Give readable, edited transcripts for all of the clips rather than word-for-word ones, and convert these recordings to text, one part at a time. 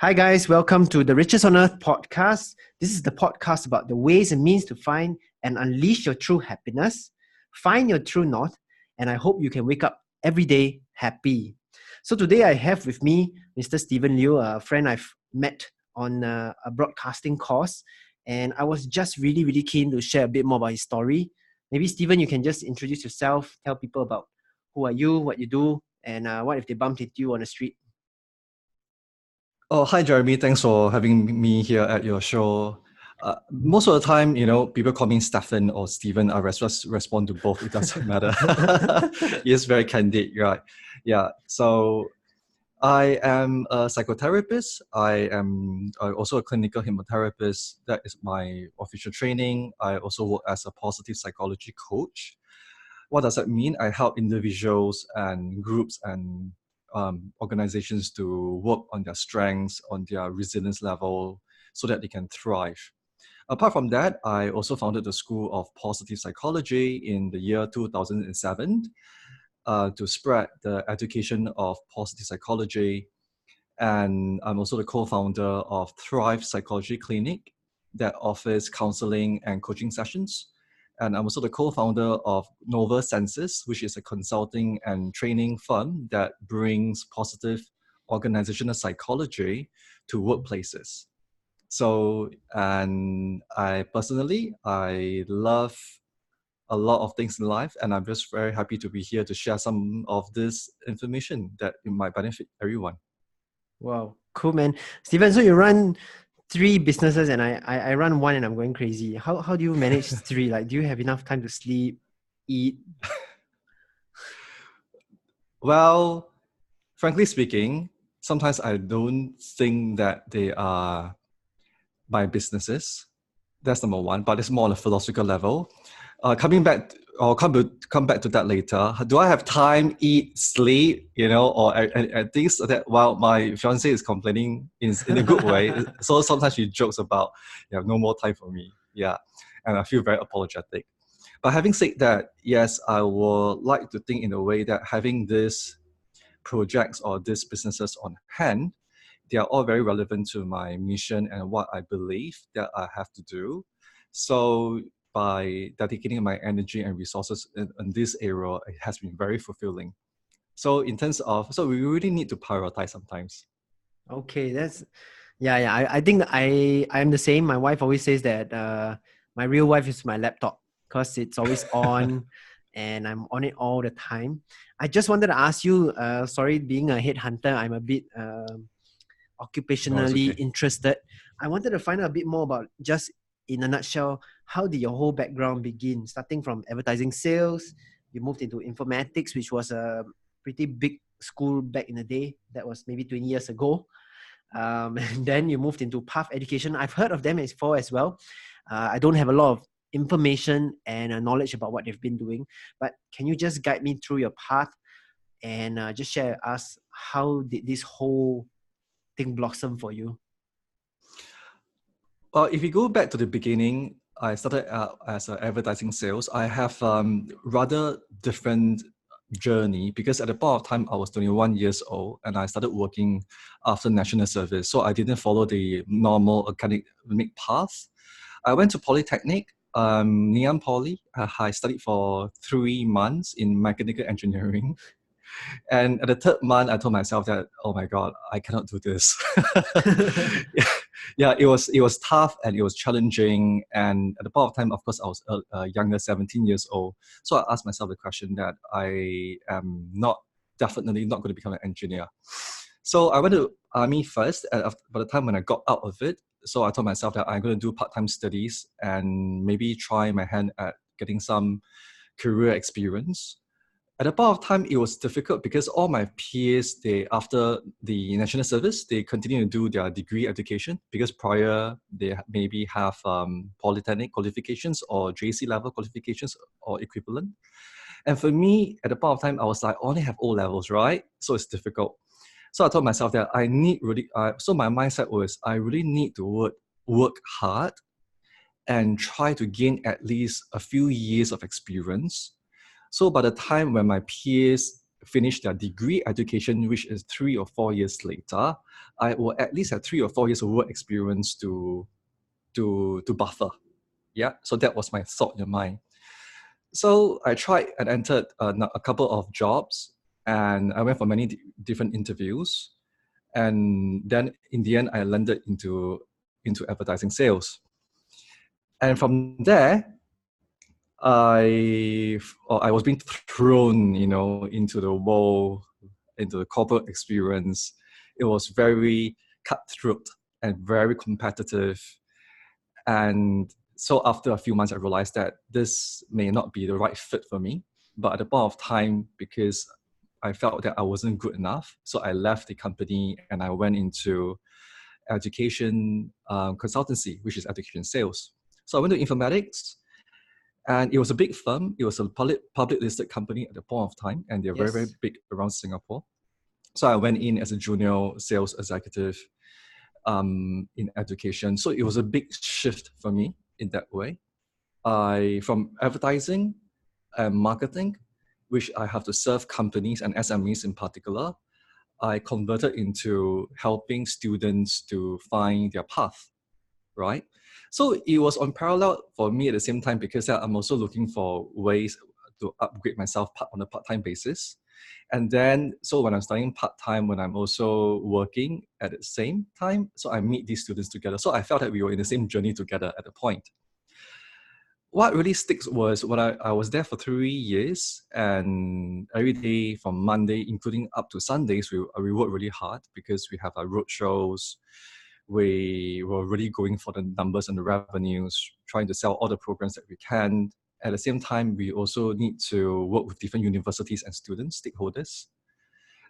Hi, guys. Welcome to the Richest on Earth podcast. This is the podcast about the ways and means to find and unleash your true happiness, find your true north, and I hope you can wake up every day happy. So, today I have with me Mr. Stephen Lew, a friend I've met on a broadcasting course, and I was just really keen to share a bit more about his story. Maybe, Stephen, you can just introduce yourself, tell people about who are you, what you do, and what if they bumped into you on the street. Oh, hi, Jeremy. Thanks for having me here at your show. Most of the time, people call me Stephen or Stephen. I respond to both. It doesn't matter. It's very candid, right? Yeah. So I am a psychotherapist. I am also a clinical hypnotherapist. That is my official training. I also work as a positive psychology coach. What does that mean? I help individuals and groups and organizations to work on their strengths, on their resilience level, so that they can thrive. Apart from that, I also founded the School of Positive Psychology in the year 2007 to spread the education of positive psychology. And I'm also the co-founder of Thrive Psychology Clinic that offers counseling and coaching sessions. And I'm also the co-founder of Nova Senses, which is a consulting and training firm that brings positive organizational psychology to workplaces. So, and I love a lot of things in life, and I'm just very happy to be here to share some of this information that it might benefit everyone. Wow, cool, man. Steven, so you run three businesses and I run one and I'm going crazy. How do you manage three? Like, do you have enough time to sleep, eat? Well, frankly speaking, sometimes I don't think that they are my businesses. That's number one, but it's more on a philosophical level. Coming back, I'll come back to that later. Do I have time, eat, sleep, or things that, well, my fiance is complaining in a good way. So sometimes she jokes about, you have no more time for me. Yeah. And I feel very apologetic. But having said that, yes, I would like to think in a way that having these projects or these businesses on hand, they are all very relevant to my mission and what I believe that I have to do. So by dedicating my energy and resources in this area, it has been very fulfilling. So in terms of, so we really need to prioritize sometimes. Okay, yeah. I think I'm the same. My wife always says that my real wife is my laptop because it's always on and I'm on it all the time. I just wanted to ask you, sorry, being a headhunter, I'm a bit No, it's occupationally okay. interested. I wanted to find out a bit more about, just in a nutshell, how did your whole background begin? Starting from advertising sales, you moved into informatics, which was a pretty big school back in the day. That was maybe 20 years ago. And then you moved into Path Education. I've heard of them before as well. I don't have a lot of information and knowledge about what they've been doing, but can you just guide me through your path and just share with us how did this whole thing blossom for you? Well, if you go back to the beginning, I started out as an advertising sales. I have rather different journey because at the point of time I was 21 years old and I started working after national service. So I didn't follow the normal academic path. I went to Polytechnic, Ngee Poly. I studied for 3 months in mechanical engineering. And at the third month, I told myself that, oh my God, I cannot do this. Yeah, it was tough and it was challenging. And at the point of time, of course, I was younger, 17 years old. So I asked myself the question that I am definitely not going to become an engineer. So I went to army first. And by the time when I got out of it, so I told myself that I'm going to do part-time studies and maybe try my hand at getting some career experience. At the point of time, it was difficult because all my peers, after the national service, they continue to do their degree education because prior they maybe have polytechnic qualifications or JC level qualifications or equivalent. And for me, at the point of time, I was like, I only have O levels, right? So it's difficult. So I told myself that I need really, so my mindset was I really need to work hard and try to gain at least a few years of experience. So by the time when my peers finish their degree education, which is 3 or 4 years later, I will at least have 3 or 4 years of work experience to buffer. Yeah, so that was my thought in mind. So I tried and entered a couple of jobs, and I went for many different interviews, and then in the end I landed into advertising sales. And from there, I was being thrown, into the world, into the corporate experience. It was very cutthroat and very competitive. And so after a few months, I realized that this may not be the right fit for me. But at the point of time, because I felt that I wasn't good enough, so I left the company and I went into education consultancy, which is education sales. So I went to informatics, and it was a big firm. It was a public listed company at the point of time, and they're very, very big around Singapore. So I went in as a junior sales executive in education. So it was a big shift for me in that way. From advertising and marketing, which I have to serve companies and SMEs in particular, I converted into helping students to find their path, right? So it was on parallel for me at the same time, because I'm also looking for ways to upgrade myself on a part-time basis. And then, so when I'm studying part-time, when I'm also working at the same time, so I meet these students together. So I felt that we were in the same journey together at the point. What really sticks was when I was there for 3 years, and every day from Monday, including up to Sundays, we worked really hard because we have our road shows. We were really going for the numbers and the revenues, trying to sell all the programs that we can. At the same time, we also need to work with different universities and students, stakeholders.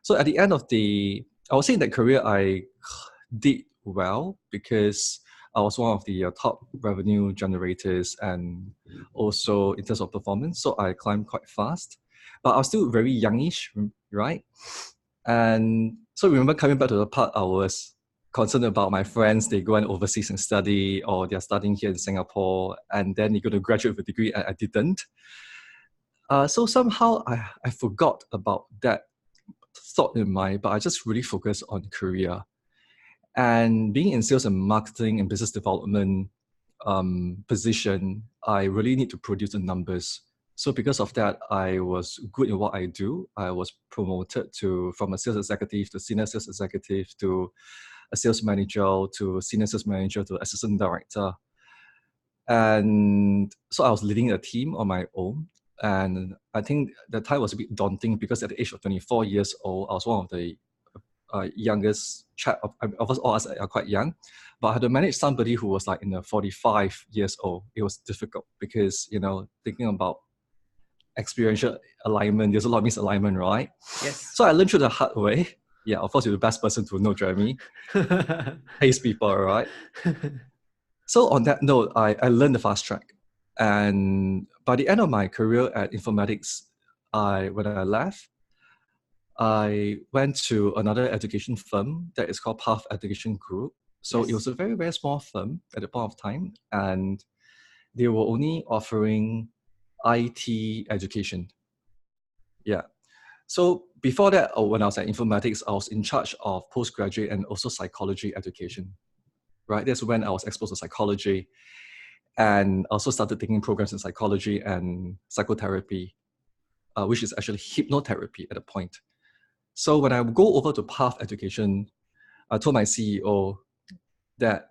So at the end of I would say in that career, I did well because I was one of the top revenue generators, and also in terms of performance. So I climbed quite fast, but I was still very youngish, right? And so remember coming back to the part, I was concerned about my friends. They go and overseas and study, or they're studying here in Singapore, and then you're going to graduate with a degree. I didn't. So somehow I forgot about that thought in mind, but I just really focused on career. And being in sales and marketing and business development position, I really need to produce the numbers. So because of that, I was good in what I do. I was promoted from a sales executive to senior sales executive to a sales manager to senior sales manager to assistant director. And so I was leading a team on my own. And I think the time was a bit daunting because at the age of 24 years old, I was one of the youngest chap. Of us all are quite young, but I had to manage somebody who was like in the 45 years old. It was difficult because, thinking about experiential alignment, there's a lot of misalignment, right? Yes. So I learned through the hard way. Yeah, of course, you're the best person to know, Jeremy. Pace people, right? So on that note, I learned the fast track. And by the end of my career at informatics, when I left, I went to another education firm that is called Path Education Group. So It was a very, very small firm at the point of time, and they were only offering IT education. Yeah. So before that, when I was at informatics, I was in charge of postgraduate and also psychology education, right? That's when I was exposed to psychology, and also started taking programs in psychology and psychotherapy, which is actually hypnotherapy at a point. So when I go over to Path Education, I told my CEO that,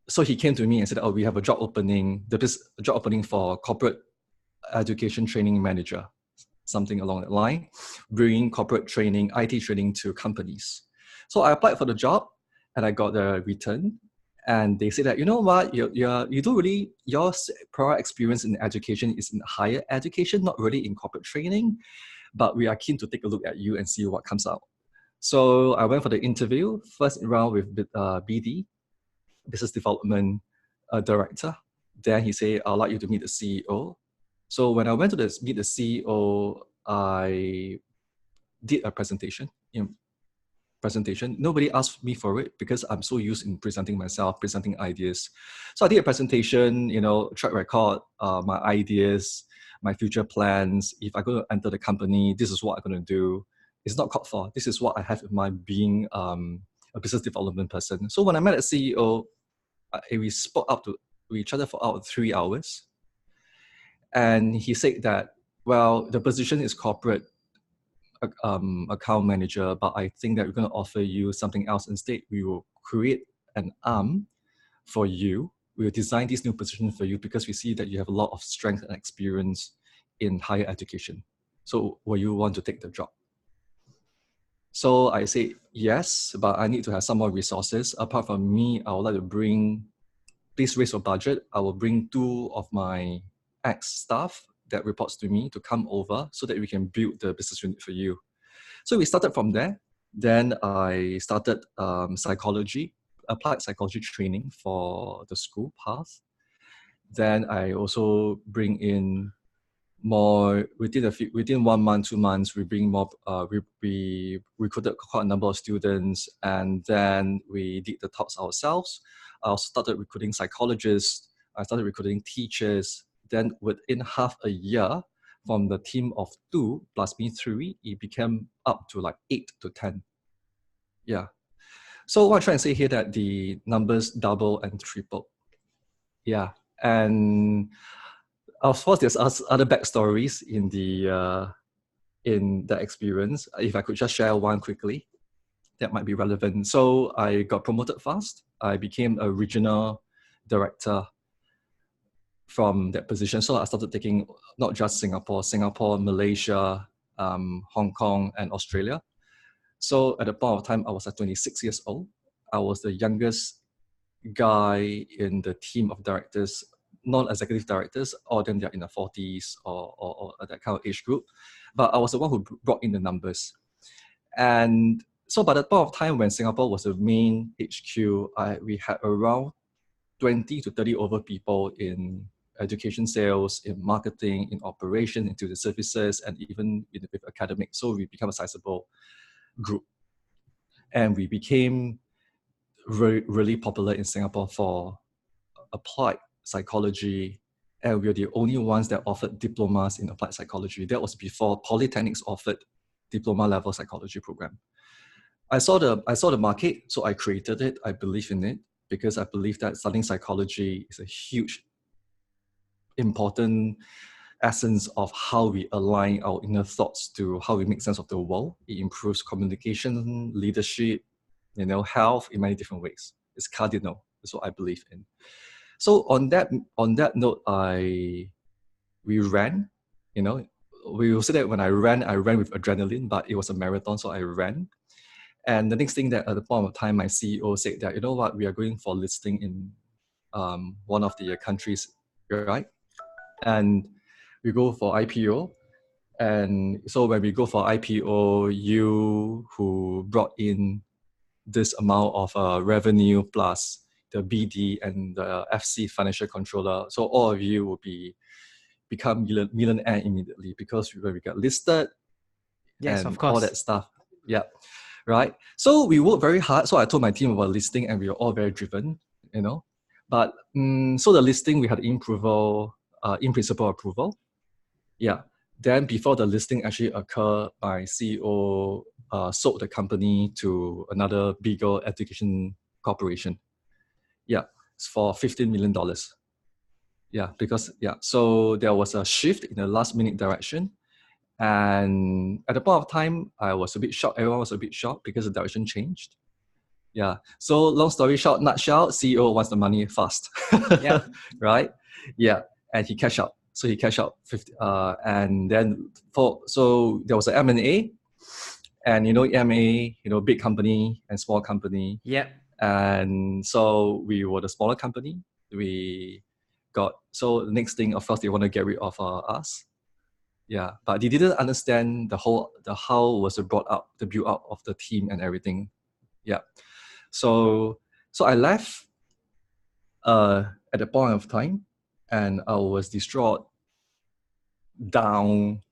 so he came to me and said, we have a job opening, a job opening for corporate education training manager, something along that line, bringing corporate training, IT training to companies. So I applied for the job and I got the return. And they said that, you know what, you don't really, your prior experience in education is in higher education, not really in corporate training, but we are keen to take a look at you and see what comes out. So I went for the interview, first round with BD, Business Development Director. Then he said, I'd like you to meet the CEO. So when I went to meet the CEO, I did a presentation. Nobody asked me for it because I'm so used in presenting myself, presenting ideas. So I did a presentation, track record, my ideas, my future plans. If I'm going to enter the company, this is what I'm going to do. It's not called for. This is what I have in mind being a business development person. So when I met a CEO, we spoke up to each other for about 3 hours. And he said that, well, the position is corporate account manager, but I think that we're going to offer you something else instead. We will create an arm for you. We will design this new position for you because we see that you have a lot of strength and experience in higher education. So will you want to take the job? So I say yes, but I need to have some more resources. Apart from me, I would like to please raise your budget. I will bring 2 of my ex-staff that reports to me to come over so that we can build the business unit for you. So we started from there. Then I started applied psychology training for the school path. Then I also bring in more within 1 month, 2 months. We bring more. We recruited quite a number of students, and then we did the talks ourselves. I also started recruiting psychologists. I started recruiting teachers. Then within half a year, from the team of 2 plus me 3, it became up to like 8 to 10. Yeah. So what I'm trying to say here that the numbers double and triple. Yeah. And of course, there's other backstories in the experience. If I could just share one quickly, that might be relevant. So I got promoted fast. I became a regional director from that position. So I started taking not just Singapore, Malaysia, Hong Kong, and Australia. So at the point of time, I was 26 years old. I was the youngest guy in the team of directors, non-executive directors, all of them they're in the 40s or that kind of age group. But I was the one who brought in the numbers. And so by the point of time when Singapore was the main HQ, we had around 20 to 30 over people in education sales, in marketing, in operation, into the services, and even with academics. So we became a sizable group. And we became really popular in Singapore for applied psychology, and we were the only ones that offered diplomas in applied psychology. That was before polytechnics offered diploma level psychology program. I saw the market, so I created it. I believe in it because I believe that studying psychology is a huge, important essence of how we align our inner thoughts to how we make sense of the world. It improves communication, leadership, health in many different ways. It's cardinal. That's what I believe in. So on that note, we ran. We will say that when I ran with adrenaline, but it was a marathon, so I ran. And the next thing that at the point of time, my CEO said that, you know what, we are going for listing in one of the countries, right? And we go for IPO. And so when we go for IPO, you who brought in this amount of revenue plus the BD and the FC financial controller, so all of you will become millionaire immediately because when we got listed, yes, and of course, all that stuff. Yeah, right. So we worked very hard. So I told my team about listing, and we were all very driven, But so the listing, we had in principle approval. Yeah. Then before the listing actually occurred, my CEO sold the company to another bigger education corporation. Yeah, it's for $15 million. Yeah, so there was a shift in the last minute direction. And at the point of time, I was a bit shocked. Everyone was a bit shocked because the direction changed. Yeah. So long story short, nutshell, CEO wants the money fast. Yeah. Right? Yeah. And he cashed out. So he cashed out 50, and then so there was an M&A, and M&A, big company and small company. Yeah. And so we were the smaller company. So the next thing, of course, they want to get rid of us. Yeah, but they didn't understand the how was the build up of the team and everything. Yeah, so I left at the point of time, and I was distraught, down,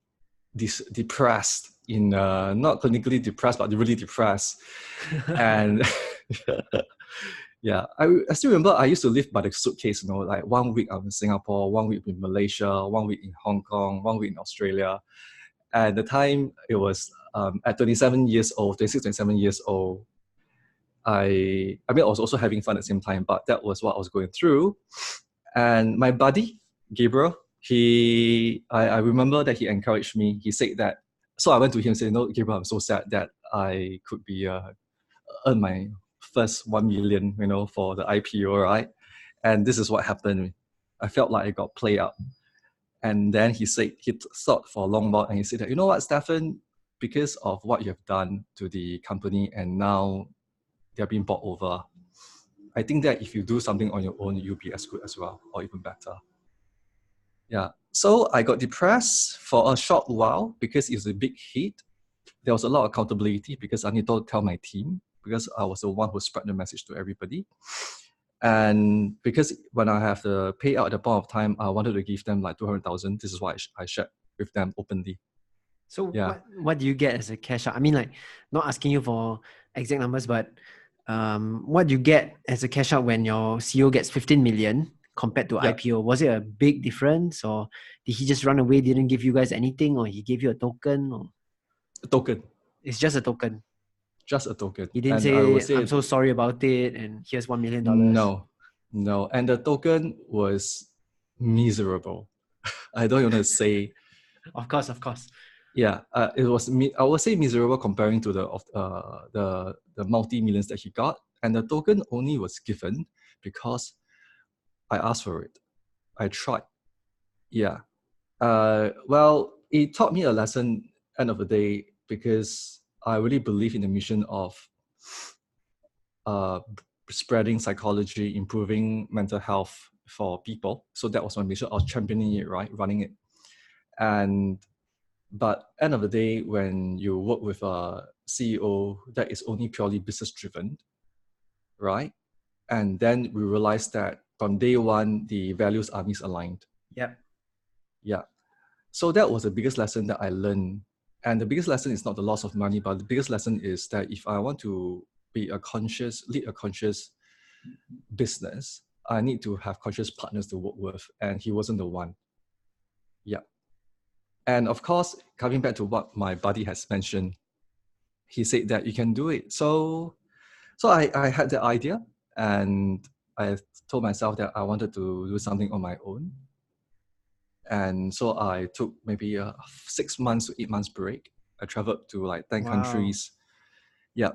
depressed. Not clinically depressed, but really depressed, and Yeah, I still remember I used to live by the suitcase, like 1 week I'm in Singapore, 1 week in Malaysia, 1 week in Hong Kong, 1 week in Australia. And the time it was at 27 years old, 26, 27 years old, I mean, I was also having fun at the same time, but that was what I was going through. And my buddy, Gabriel, I remember that he encouraged me. He said that, so I went to him and said, no, Gabriel, I'm so sad that I could be, earn my first 1 million, for the IPO, right? And this is what happened. I felt like I got played up. And then he said, he thought for a long while and he said that, you know what, Stephen, because of what you have done to the company and now they're being bought over, I think that if you do something on your own, you'll be as good as well, or even better. Yeah. So I got depressed for a short while because it was a big hit. There was a lot of accountability because I need to tell my team, because I was the one who spread the message to everybody. And because when I have the payout at the point of time, I wanted to give them like 200,000. This is why I shared with them openly. So Yeah. what do you get as a cash out? I mean, like, not asking you for exact numbers, but what do you get as a cash out when your CEO gets 15 million compared to Yeah. IPO? Was it a big difference, or did he just run away, didn't give you guys anything, or he gave you a token, or A token. it's just a token? Just a token. He didn't And I would say, I'm say, so sorry about it, and here's $1 million. no. And the token was miserable. I don't want to say. Of course. Yeah, it was. I would say miserable comparing to the multi-millions that he got, and the token only was given because I asked for it. I tried. Yeah. Well, it taught me a lesson. End of the day, because I really believe in the mission of uh, spreading psychology, improving mental health for people. So that was my mission. I was championing it, right, running it, But end of the day, when you work with a CEO that is only purely business driven, right? And then we realize that from day one, the values are misaligned. Yep. Yeah. So that was the biggest lesson that I learned. And the biggest lesson is not the loss of money, but the biggest lesson is that if I want to lead a conscious business, I need to have conscious partners to work with. And he wasn't the one. Yeah. And of course, coming back to what my buddy has mentioned, he said that you can do it. So I had the idea, and I told myself that I wanted to do something on my own. And so I took maybe a 6 months to 8 months break. I traveled to like 10 countries. Yeah.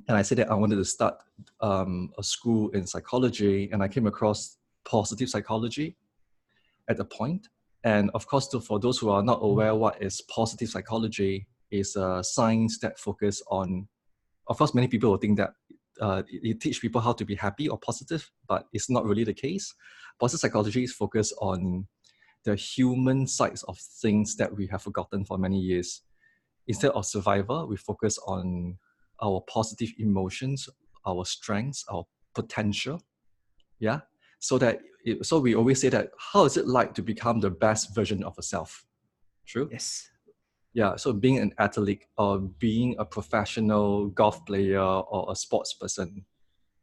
And I said that I wanted to start a school in psychology, and I came across positive psychology at the point. And of course, for those who are not aware what is positive psychology, is a science that focuses on, of course, many people will think that it teach people how to be happy or positive, but it's not really the case. Positive psychology is focused on the human sides of things that we have forgotten for many years. Instead of survival, we focus on our positive emotions, our strengths, our potential. Yeah. So we always say that, how is it like to become the best version of yourself? True? Yes. Yeah. So being an athlete or being a professional golf player or a sports person,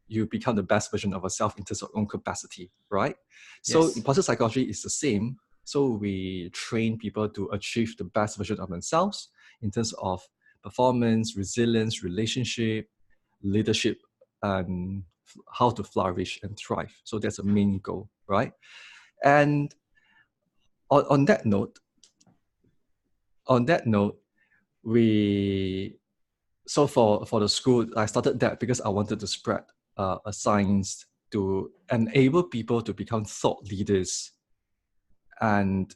you become the best version of yourself in terms of own capacity, right? So Yes. in positive psychology, it's the same. So we train people to achieve the best version of themselves in terms of performance, resilience, relationship, leadership, and how to flourish and thrive. So that's a main goal, right? And on that note, we so for the school, I started that because I wanted to spread a science to enable people to become thought leaders. And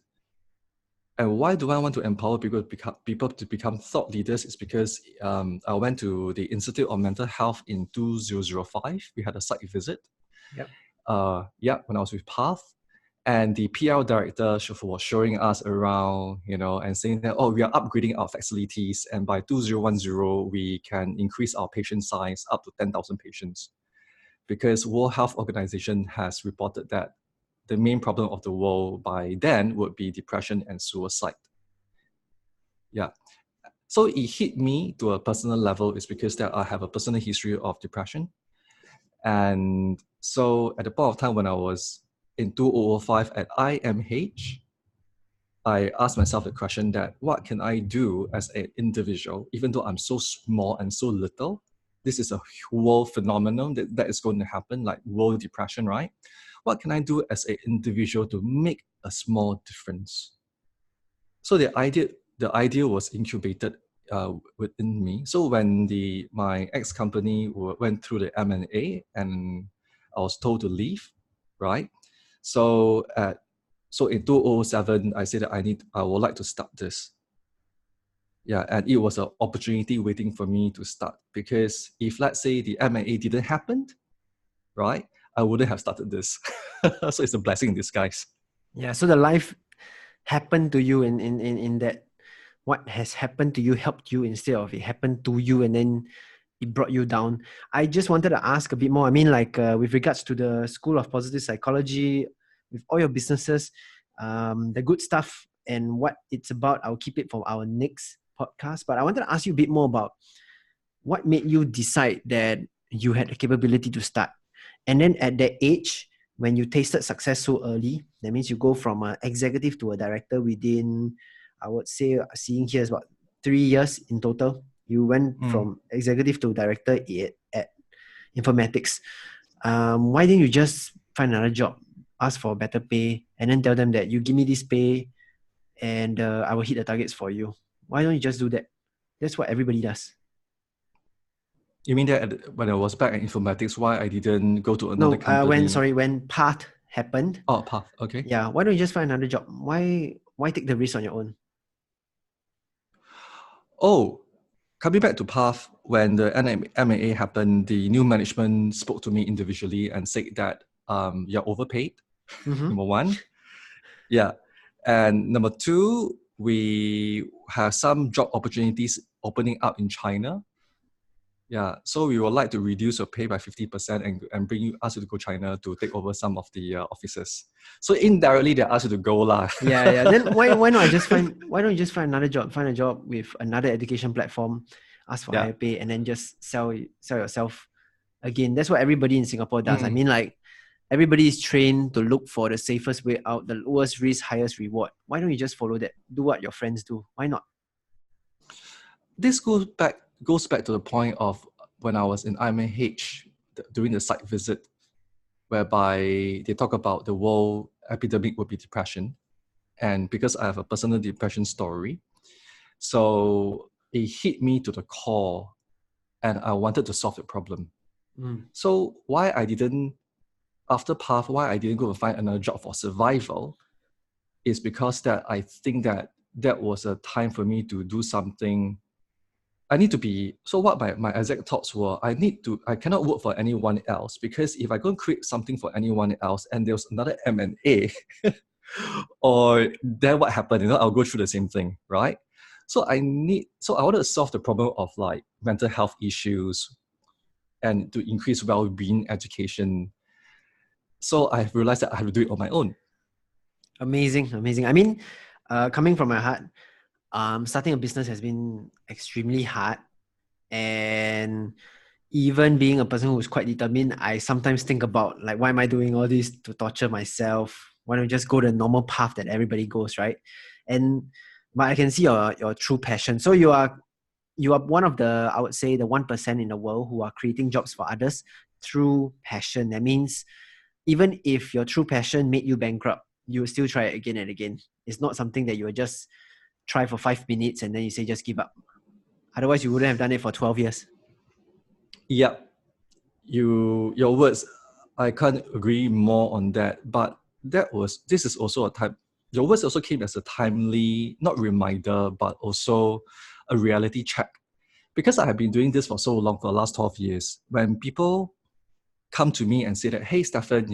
why do I want to empower people to become thought leaders? Is because I went to the Institute of Mental Health in 2005. We had a site visit. Yep. When I was with Path. And the PR director was showing us around, and saying that, we are upgrading our facilities, and by 2010, we can increase our patient size up to 10,000 patients. Because World Health Organization has reported that the main problem of the world by then would be depression and suicide. Yeah. So it hit me to a personal level is because that I have a personal history of depression. And so at the point of time when I was in 2005 at IMH, I asked myself the question that what can I do as an individual, even though I'm so small and so little? This is a world phenomenon that is going to happen, like world depression, right? What can I do as an individual to make a small difference? So the idea was incubated within me. So when my ex company went through the M&A and I was told to leave, right? So in 2007, I said that I would like to start this. Yeah, and it was an opportunity waiting for me to start, because if, let's say, the M&A didn't happen, right, I wouldn't have started this. So it's a blessing in disguise. Yeah, so the life happened to you in that what has happened to you helped you instead of it happened to you and then it brought you down. I just wanted to ask a bit more. I mean, like with regards to the School of Positive Psychology, with all your businesses, the good stuff and what it's about, I'll keep it for our next podcast. But I wanted to ask you a bit more about what made you decide that you had the capability to start. And then at that age, when you tasted success so early, that means you go from an executive to a director within, I would say, seeing here is about 3 years in total. You went from executive to director at informatics. Why didn't you just find another job, ask for better pay, and then tell them that you give me this pay and I will hit the targets for you? Why don't you just do that? That's what everybody does. You mean that when I was back in informatics, why I didn't go to another company? When path happened. Oh, path. Okay. Yeah, why don't you just find another job? Why take the risk on your own? Oh, coming back to path, when the M&A happened, the new management spoke to me individually and said that you're overpaid. Number one, yeah, and number two, we have some job opportunities opening up in China. Yeah, so we would like to reduce your pay by 50% and ask you to go China to take over some of the offices. So indirectly, they ask you to go lah. Yeah. Then why don't you just find another job? Find a job with another education platform, ask for higher pay, and then just sell yourself again. That's what everybody in Singapore does. I mean, like everybody is trained to look for the safest way out, the lowest risk, highest reward. Why don't you just follow that? Do what your friends do. Why not? This goes back to the point of when I was in IMH during the site visit, whereby they talk about the world epidemic would be depression. And because I have a personal depression story, so it hit me to the core and I wanted to solve the problem. So why I didn't go and find another job for survival is because that I think that was a time for me to do something. I need to be, so what my exact thoughts were, I cannot work for anyone else, because if I go and create something for anyone else and there's another M&A, or then what happened, I'll go through the same thing, right? So I wanted to solve the problem of like mental health issues and to increase well-being education. So I realized that I have to do it on my own. Amazing. I mean, coming from my heart, starting a business has been extremely hard. And even being a person who's quite determined, I sometimes think about like, why am I doing all this to torture myself? Why don't you just go the normal path that everybody goes, right? But I can see your true passion. So you are one of the, I would say, the 1% in the world who are creating jobs for others through passion. That means even if your true passion made you bankrupt, you will still try it again and again. It's not something that you will just try for 5 minutes and then you say just give up. Otherwise, you wouldn't have done it for 12 years. Yeah, your words, I can't agree more on that. But this is also a time. Your words also came as a timely, not reminder, but also a reality check. Because I have been doing this for so long, for the last 12 years, when people come to me and say that, hey, Stephen,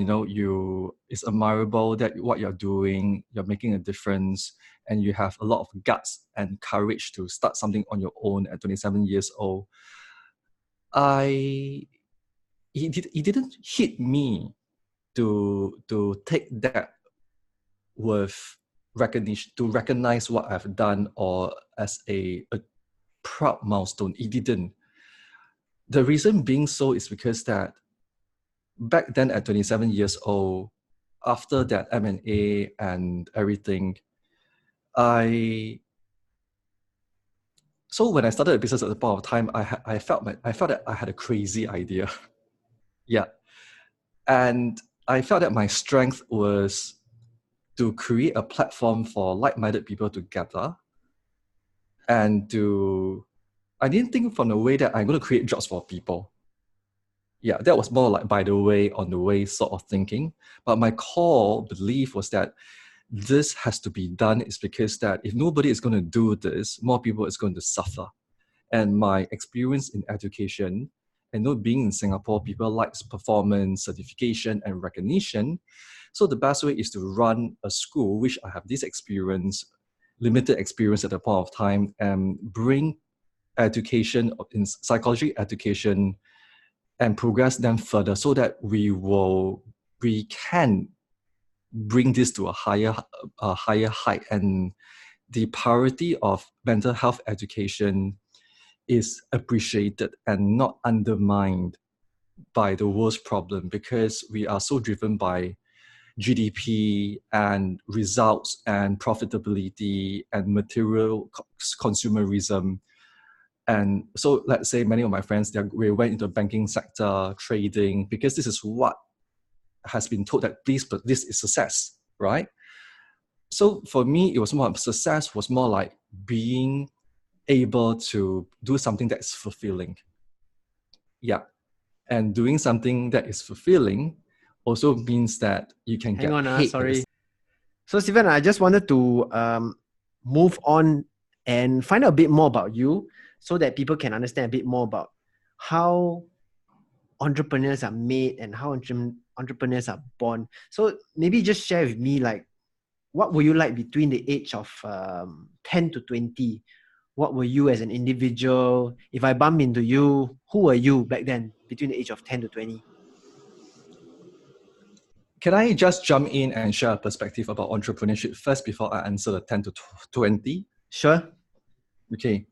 it's admirable that what you're doing, you're making a difference, and you have a lot of guts and courage to start something on your own at 27 years old. It didn't hit me to take that with recognition, to recognize what I've done, or as a proud milestone. It didn't. The reason being so is because that back then at 27 years old, after that M&A and everything, so when I started a business at the point of time, I felt that I had a crazy idea. Yeah. And I felt that my strength was to create a platform for like-minded people to gather and I didn't think from the way that I'm going to create jobs for people. Yeah, that was more like by the way, on the way sort of thinking. But my core belief was that this has to be done is because that if nobody is going to do this, more people is going to suffer. And my experience in education and being in Singapore, people like performance, certification, and recognition. So the best way is to run a school, which I have this experience, limited experience at the point of time, and bring education in psychology education and progress them further so that we can bring this to a higher height. And the priority of mental health education is appreciated and not undermined by the world's problem, because we are so driven by GDP and results and profitability and material consumerism. And so let's say many of my friends, we went into the banking sector, trading, because this is what has been told that this is success, right? So for me, it was more success was more like being able to do something that's fulfilling. Yeah. And doing something that is fulfilling also means that you can get paid. Sorry. So Stephen, I just wanted to move on and find out a bit more about you so that people can understand a bit more about how entrepreneurs are made and how entrepreneurs are born. So maybe just share with me, like, what were you like between the age of 10 to 20? What were you as an individual? If I bump into you, who were you back then between the age of 10 to 20? Can I just jump in and share a perspective about entrepreneurship first before I answer the 10 to 20? Sure. Okay.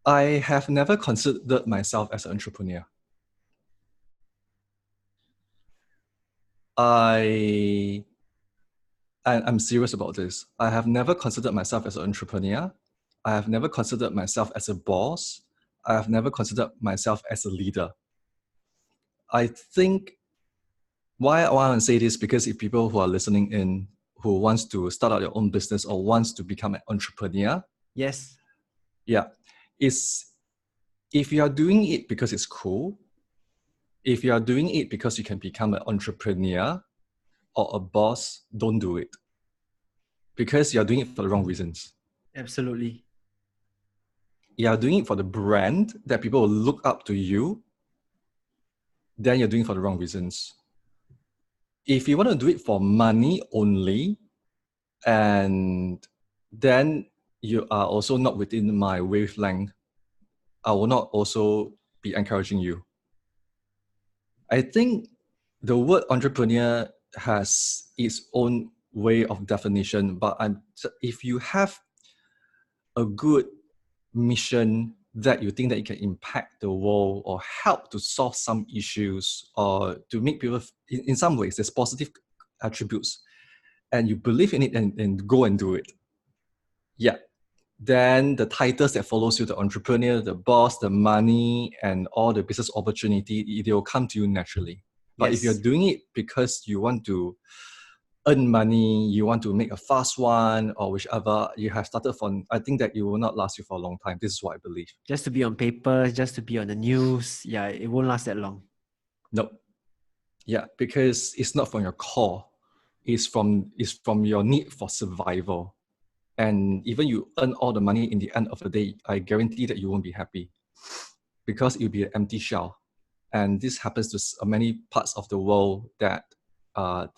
I have never considered myself as an entrepreneur. I'm serious about this. I have never considered myself as an entrepreneur. I have never considered myself as a boss. I have never considered myself as a leader. I think why I want to say this, because if people who are listening in who wants to start out their own business or wants to become an entrepreneur, Yes. yeah, is if you are doing it because it's cool, if you are doing it because you can become an entrepreneur or a boss, don't do it, because you're doing it for the wrong reasons. Absolutely. You're doing it for the brand that people will look up to you, then you're doing it for the wrong reasons. If you want to do it for money only, and then you are also not within my wavelength, I will not also be encouraging you. I think the word entrepreneur has its own way of definition, but if you have a good mission that you think that you can impact the world or help to solve some issues or to make people, in some ways, there's positive attributes, and you believe in it and go and do it. Yeah. Then the titles that follows you, the entrepreneur, the boss, the money, and all the business opportunity, they will come to you naturally. But if you're doing it because you want to earn money, you want to make a fast one, or whichever you have started from, I think that it will not last you for a long time. This is what I believe. Just to be on paper, just to be on the news, yeah, it won't last that long. No. Yeah, because it's not from your core. It's from your need for survival. And even you earn all the money in the end of the day, I guarantee that you won't be happy, because it'll be an empty shell. And this happens to many parts of the world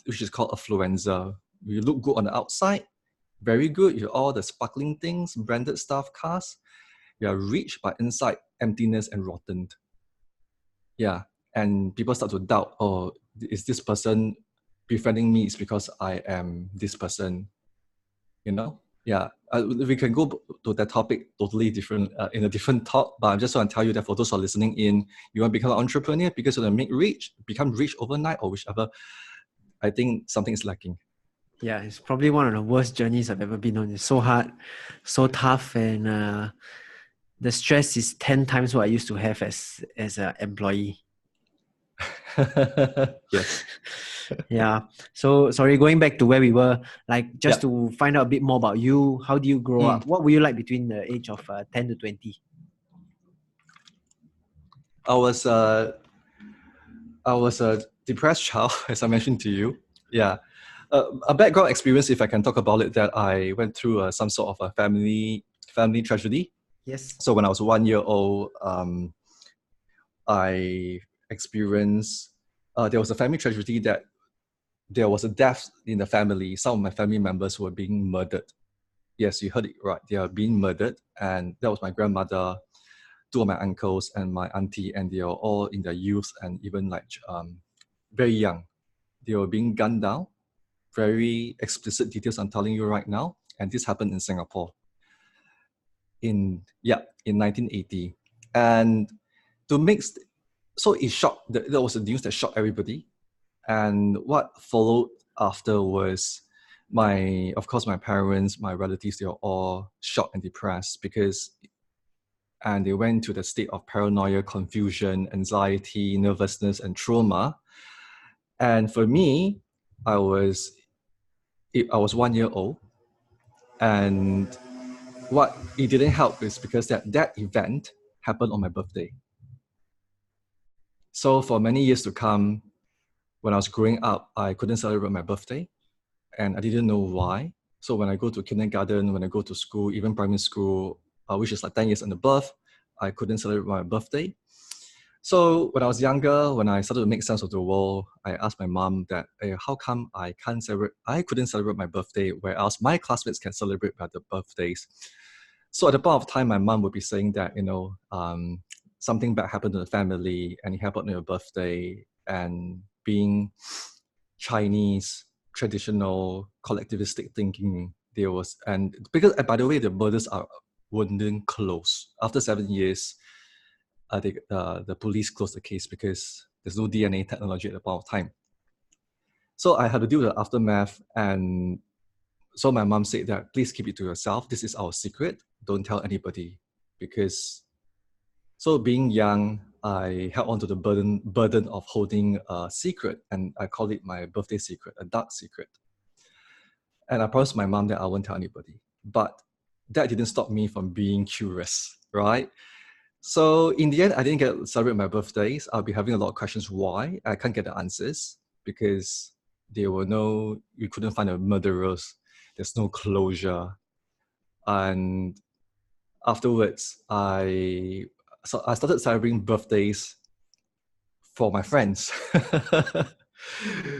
which is called affluenza. You look good on the outside, very good, you all the sparkling things, branded stuff, cars. You are rich, but inside emptiness and rotten. Yeah, and people start to doubt, oh, is this person befriending me? It's because I am this person, you know? Yeah, we can go to that topic totally different in a different talk, but I just want to tell you that for those who are listening in, you want to become an entrepreneur because you want to become rich overnight or whichever, I think something is lacking. Yeah, it's probably one of the worst journeys I've ever been on. It's so hard, so tough, and the stress is 10 times what I used to have as an employee. Yes. Yeah. So sorry, going back to where we were, like just Yeah. to find out a bit more about you, how do you grow up? What were you like between the age of 10 to 20? I was a depressed child, as I mentioned to you. Yeah. A background experience, if I can talk about it, that I went through some sort of a family tragedy. Yes. So when I was 1 year old, I experienced there was a family tragedy that there was a death in the family. Some of my family members were being murdered. Yes, you heard it right. They are being murdered, and that was my grandmother, two of my uncles, and my auntie, and they are all in their youth and even like very young. They were being gunned down. Very explicit details I'm telling you right now, and this happened in Singapore in 1980. And to mix, so it shocked. That was the news that shocked everybody. And what followed after was of course, my parents, my relatives, they were all shocked and depressed and they went to the state of paranoia, confusion, anxiety, nervousness, and trauma. And for me, I was 1 year old, and what it didn't help is because that event happened on my birthday. So for many years to come, when I was growing up, I couldn't celebrate my birthday, and I didn't know why. So when I go to kindergarten, when I go to school, even primary school, which is like 10 years and above, I couldn't celebrate my birthday. So when I was younger, when I started to make sense of the world, I asked my mom that, hey, how come I couldn't celebrate my birthday, whereas my classmates can celebrate their birthdays. So at the point of time, my mom would be saying that, something bad happened to the family and it happened on your birthday, and being Chinese, traditional, collectivistic thinking, and because, by the way, the borders weren't closed. After 7 years, the police closed the case because there's no DNA technology at the point of time. So I had to deal with the aftermath, and so my mom said that, please keep it to yourself. This is our secret. Don't tell anybody. So being young, I held on to the burden of holding a secret, and I call it my birthday secret, a dark secret. And I promised my mom that I won't tell anybody. But that didn't stop me from being curious, right? So in the end, I didn't get to celebrate my birthdays. I'll be having a lot of questions why. I can't get the answers because we couldn't find the murderers. There's no closure. And afterwards, I started celebrating birthdays for my friends.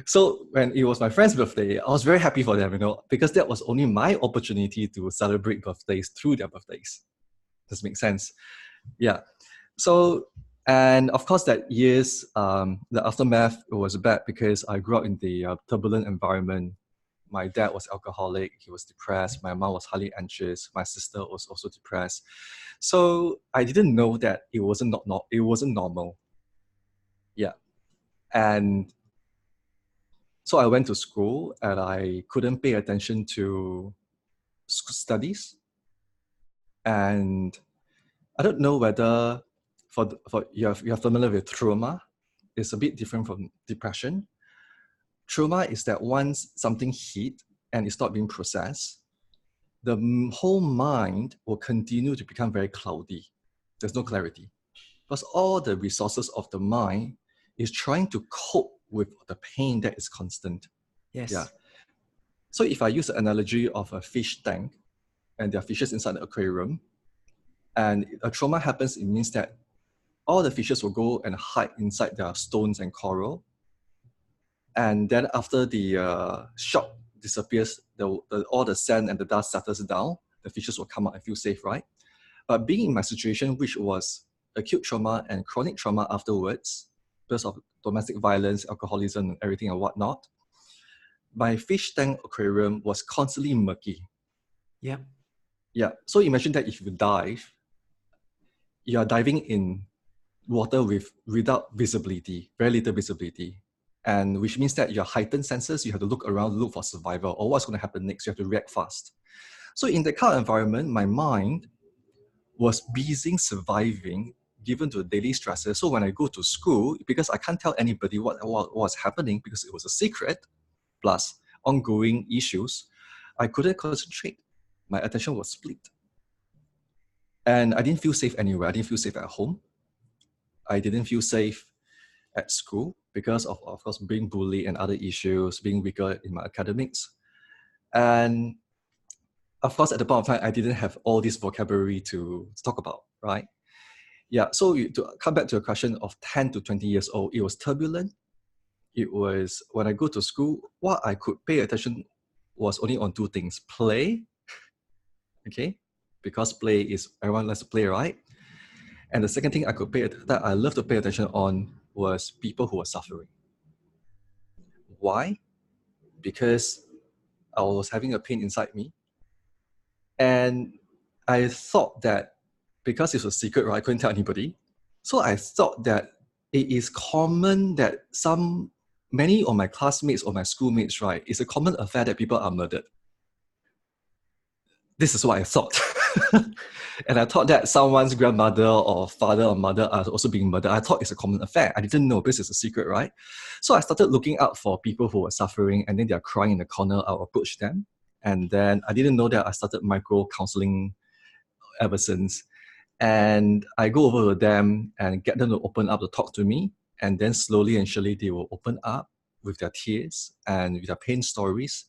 So when it was my friend's birthday, I was very happy for them, because that was only my opportunity to celebrate birthdays through their birthdays. Does make sense? Yeah. So, and of course that years, the aftermath was bad because I grew up in the turbulent environment. My dad was alcoholic, he was depressed, my mom was highly anxious, my sister was also depressed. So I didn't know that it wasn't normal. Yeah. And so I went to school and I couldn't pay attention to studies. And I don't know whether for you're familiar with trauma. It's a bit different from depression. Trauma is that once something hit and it's not being processed, the whole mind will continue to become very cloudy. There's no clarity. Because all the resources of the mind is trying to cope with the pain that is constant. Yes. Yeah. So if I use the analogy of a fish tank, and there are fishes inside the aquarium, and a trauma happens, it means that all the fishes will go and hide inside their stones and coral. And then after the shock disappears, all the sand and the dust settles down, the fishes will come out and feel safe, right? But being in my situation, which was acute trauma and chronic trauma afterwards, because of domestic violence, alcoholism, and everything and whatnot, my fish tank aquarium was constantly murky. Yeah. Yeah. So imagine that if you dive, you are diving in water without visibility, very little visibility. And which means that your heightened senses, you have to look around, look for survival, or what's going to happen next. You have to react fast. So in that kind of environment, my mind was busy surviving given to the daily stresses. So when I go to school, because I can't tell anybody what was happening because it was a secret, plus ongoing issues, I couldn't concentrate. My attention was split. And I didn't feel safe anywhere. I didn't feel safe at home. I didn't feel safe at school because of course, being bullied and other issues, being weaker in my academics. And of course, at the point of time, I didn't have all this vocabulary to talk about, right? Yeah, so to come back to a question of 10 to 20 years old, it was turbulent. It was, when I go to school, what I could pay attention was only on two things. Play, okay? Because play is, everyone likes to play, right? And the second thing that I love to pay attention on was people who were suffering. Why? Because I was having a pain inside me. And I thought that because it's a secret, right, I couldn't tell anybody. So I thought that it is common that many of my classmates or my schoolmates, right, it's a common affair that people are murdered. This is what I thought. And I thought that someone's grandmother or father or mother are also being murdered. I thought it's a common affair. I didn't know because it's a secret, right? So I started looking out for people who were suffering and then they're crying in the corner. I'll approach them. And then I didn't know that I started micro-counseling ever since. And I go over to them and get them to open up to talk to me. And then slowly and surely they will open up with their tears and with their pain stories.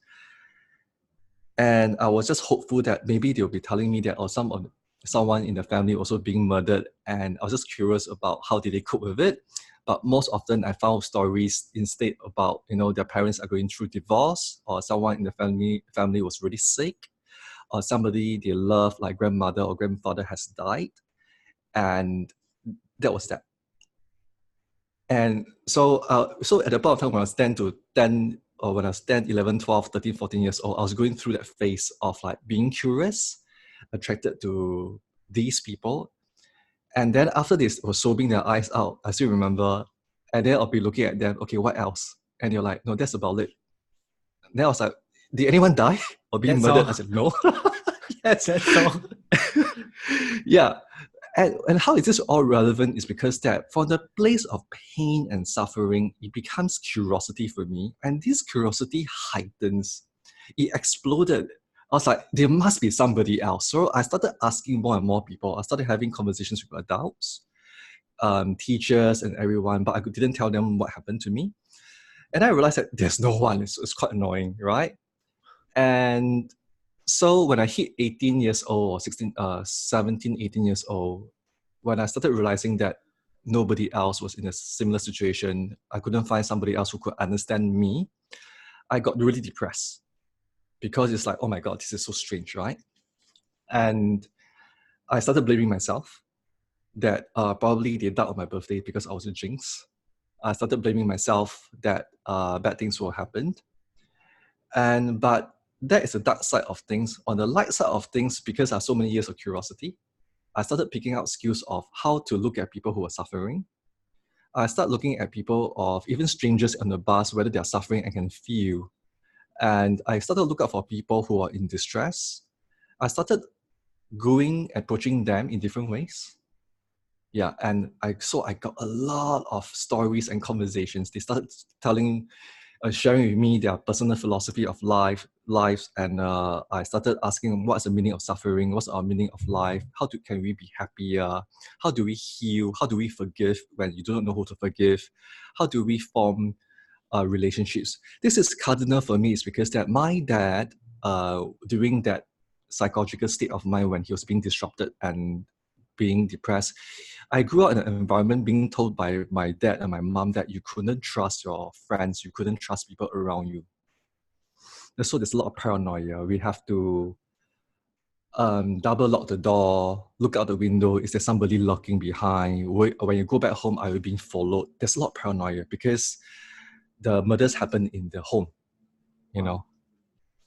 And I was just hopeful that maybe they'll be telling me that or someone in the family also being murdered. And I was just curious about how did they cope with it. But most often I found stories instead about, their parents are going through divorce, or someone in the family was really sick, or somebody they love, like grandmother or grandfather, has died. And that was that. And so at the point of time when I was 10, or when I was 10, 11, 12, 13, 14 years old, I was going through that phase of like being curious, attracted to these people. And then after this was sobbing their eyes out, I still remember. And then I'll be looking at them, okay, what else? And they're like, no, that's about it. Then I was like, did anyone die or being That's murdered? all. I said, no. Yes. That's all. Yeah. And how is this all relevant is because that from the place of pain and suffering, it becomes curiosity for me. And this curiosity heightens. It exploded. I was like, there must be somebody else. So I started asking more and more people. I started having conversations with adults, teachers and everyone, but I didn't tell them what happened to me. And I realized that there's no one. It's quite annoying, right? And so when I hit 18 years old or 17, 18 years old, when I started realizing that nobody else was in a similar situation, I couldn't find somebody else who could understand me, I got really depressed because it's like, oh my God, this is so strange, right? And I started blaming myself that probably they died on my birthday because I was a jinx. I started blaming myself that bad things will happen. But that is the dark side of things. On the light side of things, because I have so many years of curiosity, I started picking out skills of how to look at people who are suffering. I started looking at people of even strangers on the bus, whether they are suffering and can feel. And I started to look out for people who are in distress. I started approaching them in different ways. Yeah, and I got a lot of stories and conversations. They started sharing with me their personal philosophy of lives, and I started asking what's the meaning of suffering, what's our meaning of life, can we be happier, how do we heal, how do we forgive when you don't know who to forgive, how do we form relationships. This is cardinal for me is because that my dad, during that psychological state of mind when he was being disrupted and being depressed, I grew up in an environment being told by my dad and my mom that you couldn't trust your friends, you couldn't trust people around you. And so there's a lot of paranoia. We have to double lock the door, look out the window. Is there somebody lurking behind? When you go back home, are you being followed? There's a lot of paranoia because the murders happen in the home, you know.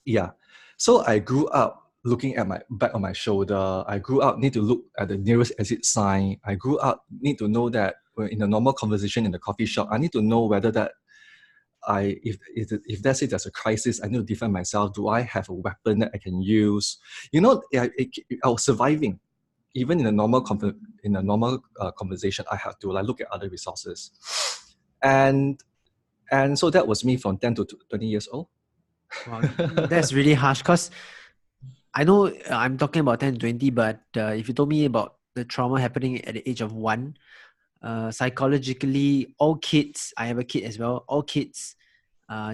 Yeah. So I grew up looking at my back on my shoulder. I grew up need to look at the nearest exit sign. I grew up need to know that in a normal conversation in the coffee shop, I need to know whether that if let's say there's a crisis, I need to defend myself. Do I have a weapon that I can use? I was surviving. Even in a normal conversation, I had to like look at other resources, and so that was me from 10 to 20 years old. Wow, that's really harsh because I know I'm talking about 10 to 20, but if you told me about the trauma happening at the age of 1, psychologically, all kids, I have a kid as well, all kids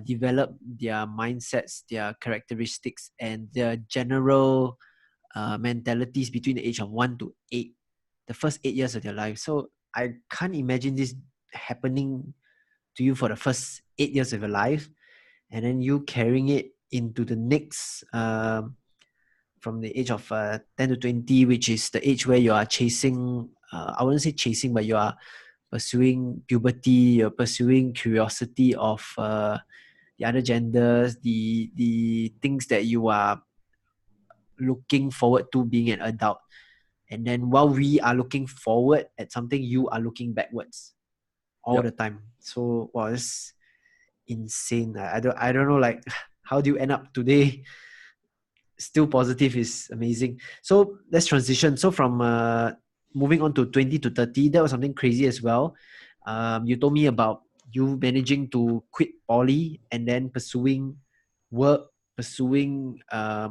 develop their mindsets, their characteristics, and their general mentalities between the age of 1 to 8, the first 8 years of their life. So I can't imagine this happening to you for the first 8 years of your life, and then you carrying it into the next from the age of 10 to 20, which is the age where you are chasing, I wouldn't say chasing, but you are pursuing puberty, you're pursuing curiosity of the other genders, the things that you are looking forward to being an adult. And then while we are looking forward at something, you are looking backwards all the time. So wow, it's insane. I don't know, like, how do you end up today still positive is amazing. So let's transition. So from moving on to 20 to 30, that was something crazy as well. You told me about you managing to quit poly and then pursuing work, pursuing a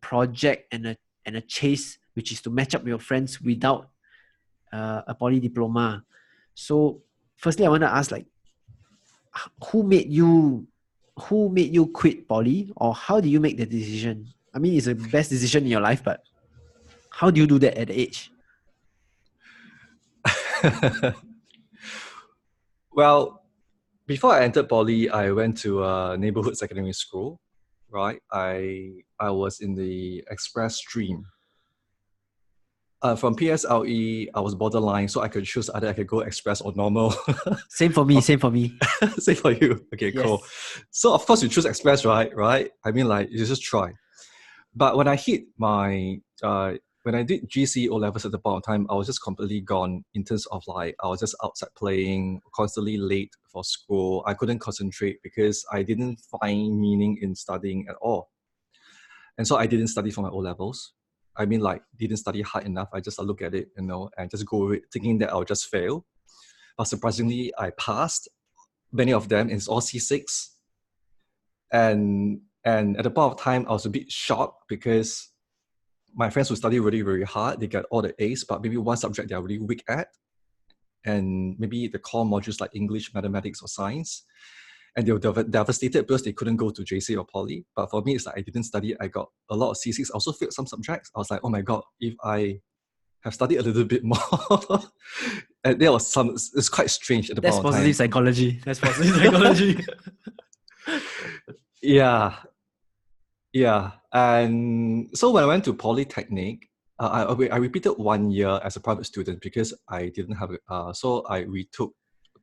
project and a chase, which is to match up with your friends without a poly diploma. So firstly, I want to ask, like, who made you quit poly, or how do you make the decision? I mean, it's the best decision in your life, but how do you do that at the age? Well, before I entered poly, I went to a neighborhood secondary school, right? I was in the express stream. From PSLE, I was borderline, so I could choose either I could go express or normal. Same for me. Same for me. Same for you. Okay, Yes. cool. So of course you choose express, right? Right? I mean, like, you just try. But when I hit my when I did GC O levels at the point of time, I was just completely gone in terms of, like, I was just outside playing, constantly late for school. I couldn't concentrate because I didn't find meaning in studying at all. And so I didn't study for my O levels. I mean, like, didn't study hard enough. I just look at it, and just go with it, thinking that I'll just fail. But surprisingly, I passed many of them. It's all C6. And at the point of time, I was a bit shocked because my friends who study really, really hard, they get all the A's, but maybe one subject they are really weak at. And maybe the core modules like English, mathematics, or science. And they were devastated because they couldn't go to JC or poly. But for me, it's like I didn't study. I got a lot of C6. I also failed some subjects. I was like, oh my God, if I have studied a little bit more. And there was it's quite strange at the That's point of time. positive psychology. That's positive psychology. Yeah. And so when I went to Polytechnic, I repeated 1 year as a private student because I didn't have so I retook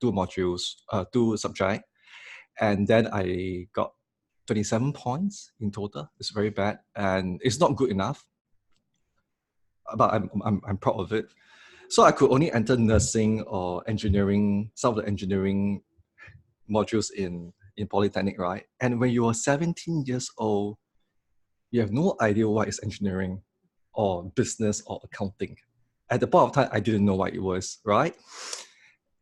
2 modules, 2 subjects, and then I got 27 points in total. It's very bad, and it's not good enough, but I'm proud of it. So I could only enter nursing or engineering, some of the engineering modules in Polytechnic, right? And when you are 17 years old, you have no idea what is engineering or business or accounting. At the point of time, I didn't know what it was, right?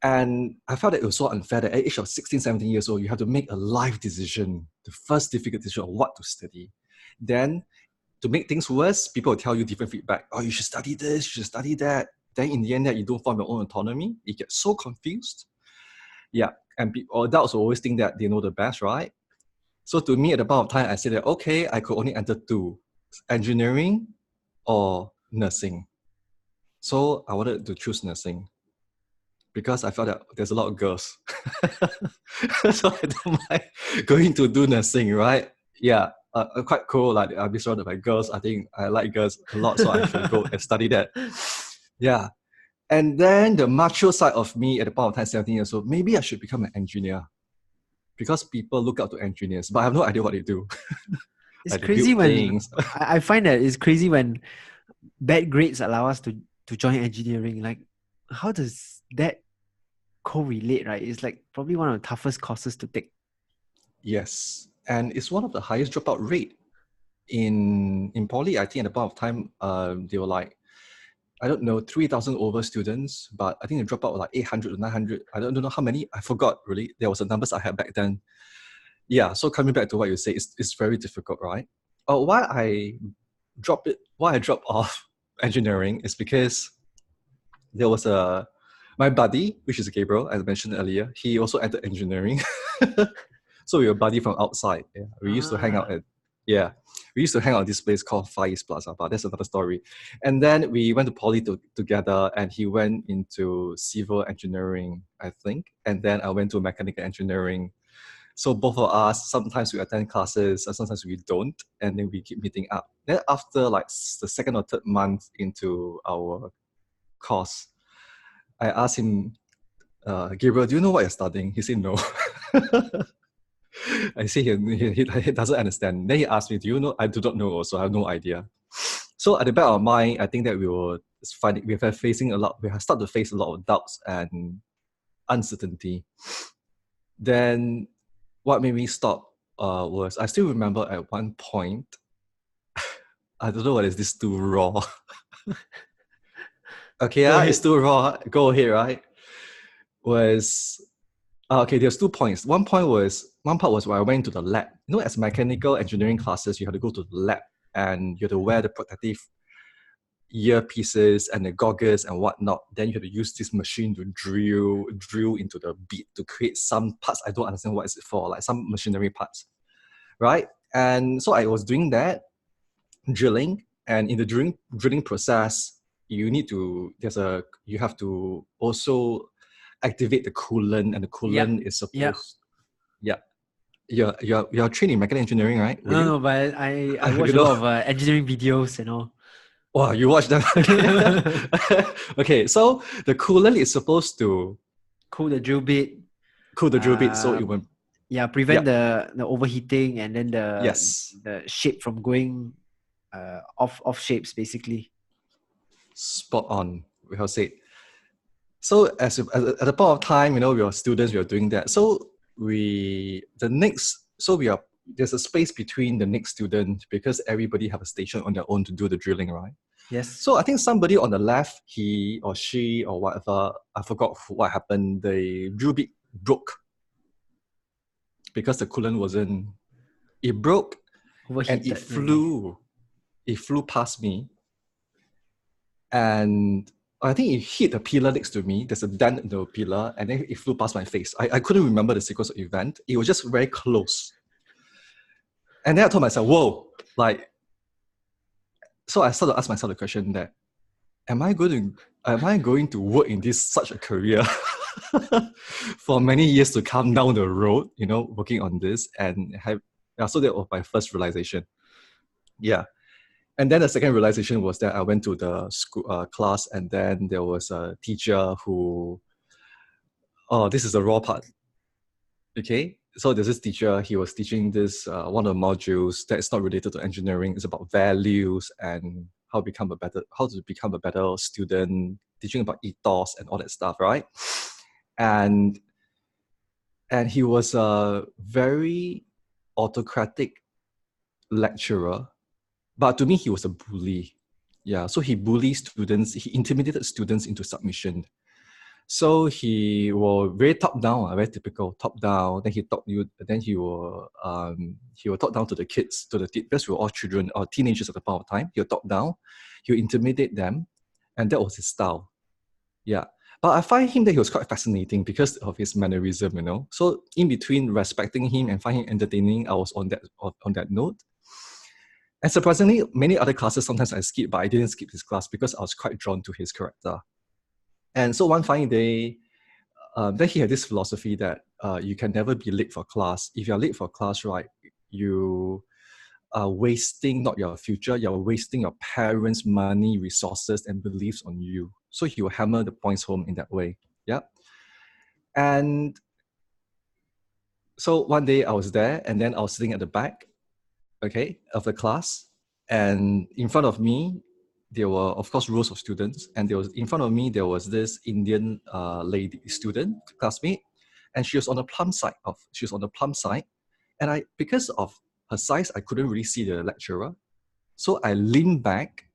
And I felt that it was so unfair that at the age of 16, 17 years old, you have to make a life decision, the first difficult decision of what to study. Then, to make things worse, people will tell you different feedback. Oh, you should study this, you should study that. Then in the end, that you don't form your own autonomy. You get so confused. Yeah, and adults will always think that they know the best, right? So to me, at the point of time, I said that, okay, I could only enter 2, engineering or nursing. So I wanted to choose nursing because I felt that there's a lot of girls. So I don't mind going to do nursing, right? Yeah, quite cool. Like, I'll be surrounded by girls. I think I like girls a lot, so I should go and study that. Yeah. And then the macho side of me at the point of time, 17 years old, maybe I should become an engineer because people look up to engineers, but I have no idea what they do. It's like they crazy build when things. I find that it's crazy when bad grades allow us to join engineering. Like, how does that correlate, right? It's like probably one of the toughest courses to take. Yes, and it's one of the highest dropout rate in poly. I think at the point of time, they were like, I don't know, 3,000 over students, but I think the dropout were like 800 to 900. I don't know how many. I forgot really. There was the numbers I had back then. Yeah. So coming back to what you say, it's very difficult, right? Why I dropped off engineering is because there was my buddy, which is Gabriel, as I mentioned earlier. He also entered engineering. So we were buddy from outside. Yeah. We used to hang out Ah, we used to hang out at this place called Far East Plaza, but that's another story. And then we went to poly together, and he went into civil engineering, I think. And then I went to mechanical engineering. So both of us, sometimes we attend classes and sometimes we don't. And then we keep meeting up. Then after like the second or third month into our course, I asked him, Gabriel, do you know what you're studying? He said no. I see he doesn't understand. Then he asked me, do you know? I do not know also. I have no idea. So at the back of our mind, I think that we have facing a lot, we have started to face a lot of doubts and uncertainty. Then what made me stop was, I still remember at one point, I don't know what is this too raw. Okay, go it's ahead. too raw. Go ahead, right? Was okay, there's 2 points. One part was where I went to the lab. You know, as mechanical engineering classes, you have to go to the lab and you have to wear the protective earpieces and the goggles and whatnot. Then you have to use this machine to drill into the bead to create some parts. I don't understand what is it for, like some machinery parts, right? And so I was doing that, drilling, and in the drilling process, you have to also activate the coolant, and the Yeah, coolant is yeah. supposed, yeah. You're trained in mechanical engineering, right? Were No, you? no, but I watch You a know, lot of engineering videos and all. wow, you watch them. Okay. Okay, so the coolant is supposed to Cool the drill bit. cool the drill bit so it Um, will, yeah, yeah, prevent the overheating and then yes, the shape from going off shapes basically. spot on, we have said. So at the point of time, we were students, we are doing that. So there's a space between the next student because everybody have a station on their own to do the drilling, right? Yes. So I think somebody on the left, he or she or whatever, I forgot what happened. The drill bit broke because the coolant wasn't. It broke and Overheated maybe. It flew past me, and I think it hit the pillar next to me. There's a dent in the pillar, and then it flew past my face. I couldn't remember the sequence of event. It was just very close. And then I told myself, whoa, like, so I started to ask myself the question that, am I going to work in this such a career for many years to come down the road, working on this and have, yeah, so that was my first realization. Yeah. And then the second realization was that I went to the school class, and then there was a teacher who, oh, this is the raw part. Okay. So there's this teacher, he was teaching this, one of the modules that is not related to engineering. It's about values and how to become a better student, teaching about ethos and all that stuff, right? And he was a very autocratic lecturer, but to me, he was a bully. Yeah, so he bullied students, he intimidated students into submission. So he was very top down, very typical top down. Then he will talk down to the kids, because we were all children or teenagers at the point of time. He will talk down, he will intimidate them, and that was his style. Yeah. But I find him that he was quite fascinating because of his mannerism. So in between respecting him and finding him entertaining, I was on that note. And surprisingly, many other classes sometimes I skip, but I didn't skip his class because I was quite drawn to his character. And so one fine day, then he had this philosophy that you can never be late for class. If you're late for class, right, you are wasting not your future, you're wasting your parents' money, resources, and beliefs on you. So he will hammer the points home in that way. Yeah. And so one day I was there, and then I was sitting at the back, okay, of the class. And in front of me, there were, of course, rows of students. And there was, in front of me, there was this Indian lady student, classmate. And she was on the plump side And because of her size, I couldn't really see the lecturer. So I leaned back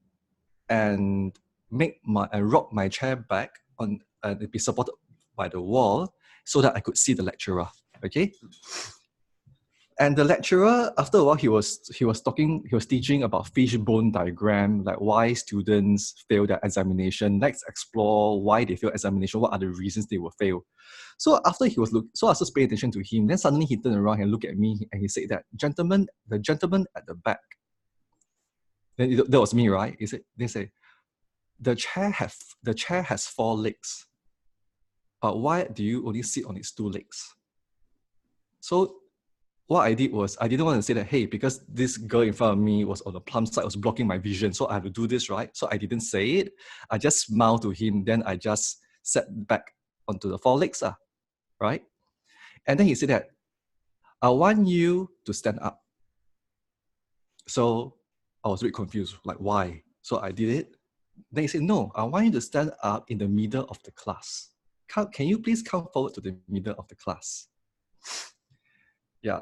and rock my chair back and be supported by the wall so that I could see the lecturer. Okay. And the lecturer, after a while, he was teaching about fishbone diagram, like why students fail their examination. Let's explore why they fail examination, what are the reasons they will fail. So after I was paying attention to him, then suddenly he turned around and looked at me and he said that, the gentleman at the back, then that was me, right? They say, the chair has 4 legs, but why do you only sit on its 2 legs? So what I did was, I didn't want to say that, hey, because this girl in front of me was on the plump side, was blocking my vision, so I have to do this, right? So I didn't say it. I just smiled to him, then I just sat back onto the 4 legs, right? And then he said that, I want you to stand up. So I was a bit confused, like why? So I did it. Then he said, no, I want you to stand up in the middle of the class. Can you please come forward to the middle of the class? Yeah.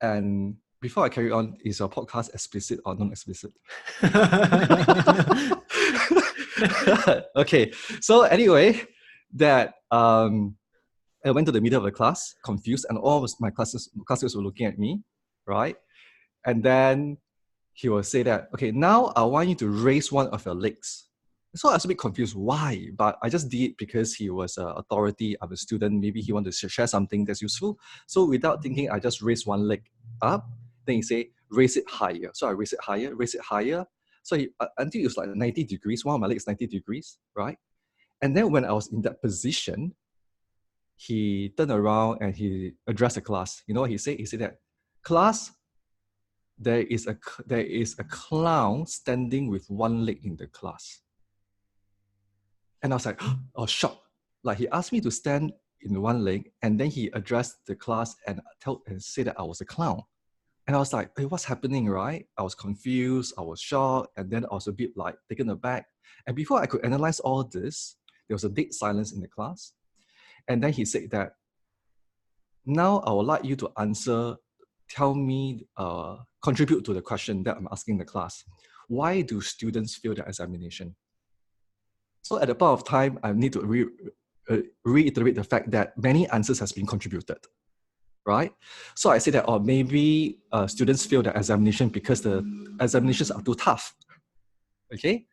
And before I carry on, is your podcast explicit or non-explicit? Okay. So anyway, that I went to the middle of the class, confused, and all of my classmates were looking at me, right? And then he will say that, okay, now I want you to raise one of your legs. So I was a bit confused why, but I just did it because he was an authority. I'm a student. Maybe he wanted to share something that's useful. So without thinking, I just raised one leg up. Then he say, raise it higher. So I raise it higher. So until it was like 90 degrees. One of my legs 90 degrees, right? And then when I was in that position, he turned around and he addressed the class. You know what he said? He said that, class, there is a clown standing with one leg in the class. And I was like, I was shocked. Like, he asked me to stand in one leg, and then he addressed the class and said that I was a clown. And I was like, hey, what's happening, right? I was confused, I was shocked, and then I was a bit like taken aback. And before I could analyze all this, there was a dead silence in the class. And then he said that, now I would like you to contribute to the question that I'm asking the class. Why do students fail their examination? So at the point of time, I need to reiterate the fact that many answers has been contributed, right? So I say that, maybe students fail their examination because the examinations are too tough, okay?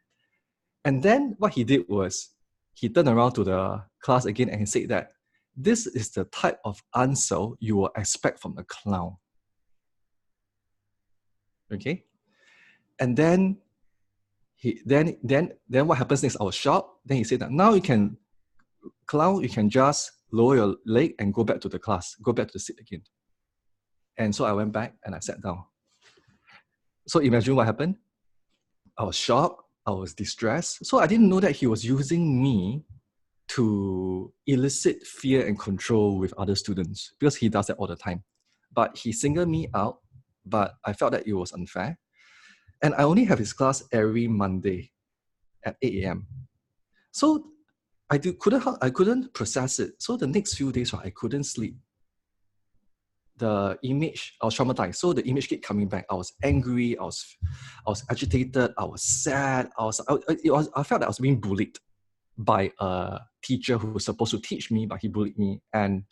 And then what he did was, he turned around to the class again and he said that, this is the type of answer you will expect from a clown. Okay? And then then what happens next? I was shocked. Then he said that, now you can just lower your leg and go back to the class, go back to the seat again. And so I went back and I sat down. So imagine what happened. I was shocked. I was distressed. So I didn't know that he was using me to elicit fear and control with other students, because he does that all the time. But he singled me out, but I felt that it was unfair. And I only have his class every Monday at 8 a.m. So I couldn't process it. So the next few days, I couldn't sleep. The image, I was traumatized. So the image kept coming back. I was angry. I was agitated. I was sad. I felt that I was being bullied by a teacher who was supposed to teach me, but he bullied me. And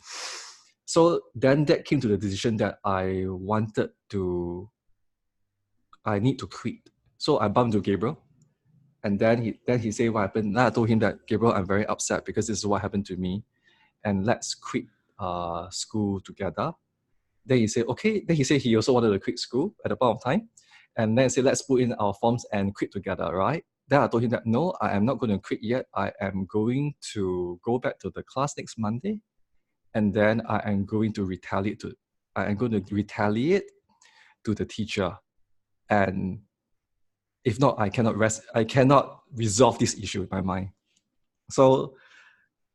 so then that came to the decision that I need to quit. So I bumped into Gabriel. And then he said what happened. Then I told him that, Gabriel, I'm very upset because this is what happened to me. And let's quit school together. Then he said, okay. Then he said he also wanted to quit school at the point of time. And then he said, let's put in our forms and quit together, right? Then I told him that, no, I am not going to quit yet. I am going to go back to the class next Monday. And then I am going to retaliate to the teacher. And if not, I cannot resolve this issue in my mind. So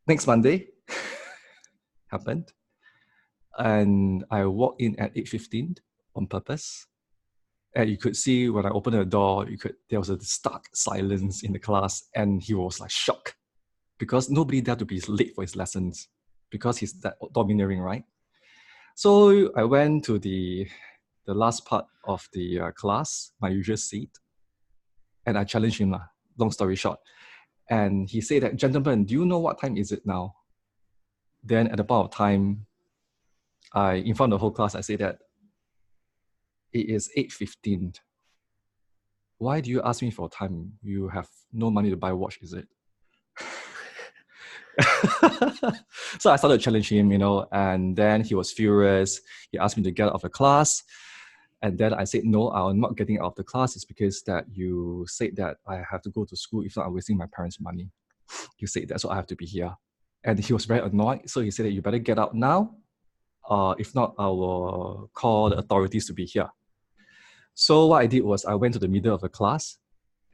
next Monday happened. And I walked in at 8:15 on purpose. And you could see when I opened the door, there was a stark silence in the class, and he was like shocked because nobody dared to be late for his lessons because he's that domineering, right? So I went to the last part of the class, my usual seat, and I challenged him, long story short. And he said that, "Gentlemen, do you know what time is it now?" Then at the point of time, in front of the whole class, I said that it is 8:15. Why do you ask me for time? You have no money to buy a watch, is it? So I started challenging him, and then he was furious. He asked me to get out of the class. And then I said, no, I'm not getting out of the class. It's because that you said that I have to go to school. If not, I'm wasting my parents' money. You said that, so I have to be here. And he was very annoyed. So he said that you better get out now. If not, I will call the authorities to be here. So what I did was I went to the middle of the class.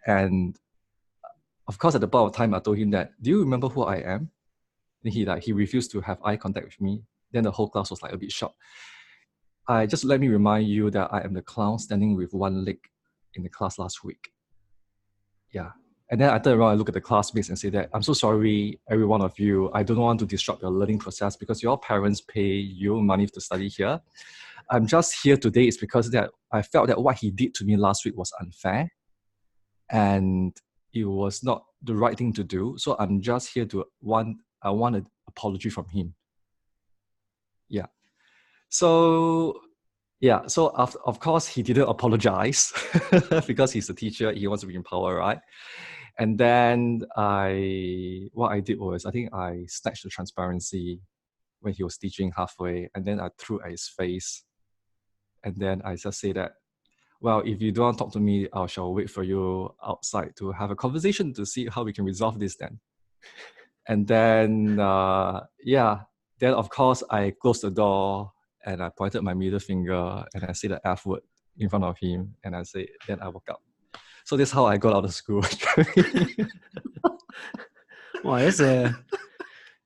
And of course, at the point of time, I told him that, do you remember who I am? And he refused to have eye contact with me. Then the whole class was like a bit shocked. Let me remind you that I am the clown standing with one leg in the class last week. Yeah. And then I turned around and look at the classmates and say that, I'm so sorry, every one of you. I don't want to disrupt your learning process because your parents pay you money to study here. I'm just here today is because that I felt that what he did to me last week was unfair. And it was not the right thing to do. So I'm just here I want an apology from him. Yeah. So of course he didn't apologize because he's a teacher. He wants to be in power, right? And then what I did was I think I snatched the transparency when he was teaching halfway, and then I threw at his face. And then I just say that, well, if you don't want to talk to me, I shall wait for you outside to have a conversation to see how we can resolve this then. And then, then of course I closed the door and I pointed my middle finger and I said the F word in front of him. And then I woke up. So that's how I got out of school. Wow, that's a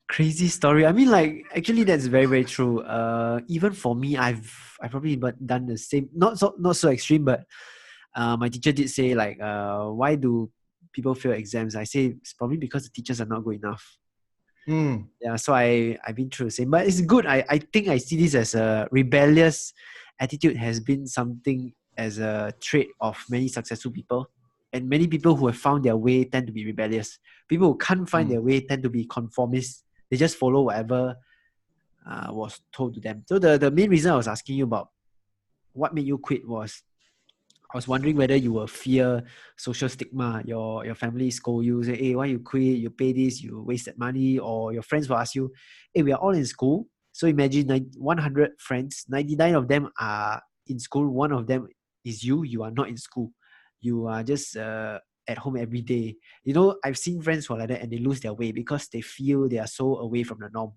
crazy story. I mean, like, actually, that's very, very true. Even for me, I've probably done the same. Not so extreme, but my teacher did say, like, why do people fail exams? I say it's probably because the teachers are not good enough. Yeah, so I've been through the same, but it's good. I think I see this as a rebellious attitude has been something as a trait of many successful people, and many people who have found their way tend to be rebellious. People who can't find their way tend to be conformist. They just follow whatever was told to them. So the main reason I was asking you about what made you quit was I was wondering whether you will fear social stigma. Your family scold you, say, hey, why you quit? You pay this, you wasted money. Or your friends will ask you, hey, we are all in school. So imagine 100 friends, 99 of them are in school. One of them is you. You are not in school. You are just at home every day. I've seen friends who are like that and they lose their way because they feel they are so away from the norm.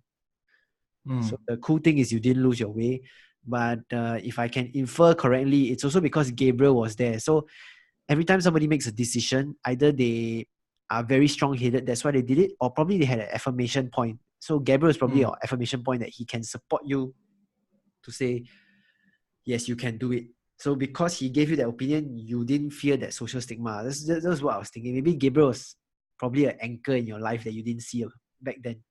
So the cool thing is you didn't lose your way. But if I can infer correctly, it's also because Gabriel was there. So every time somebody makes a decision, either they are very strong-headed, that's why they did it, or probably they had an affirmation point. So Gabriel is probably an affirmation point that he can support you to say, yes, you can do it. So because he gave you that opinion, you didn't fear that social stigma. That's what I was thinking. Maybe Gabriel was probably an anchor in your life that you didn't see back then.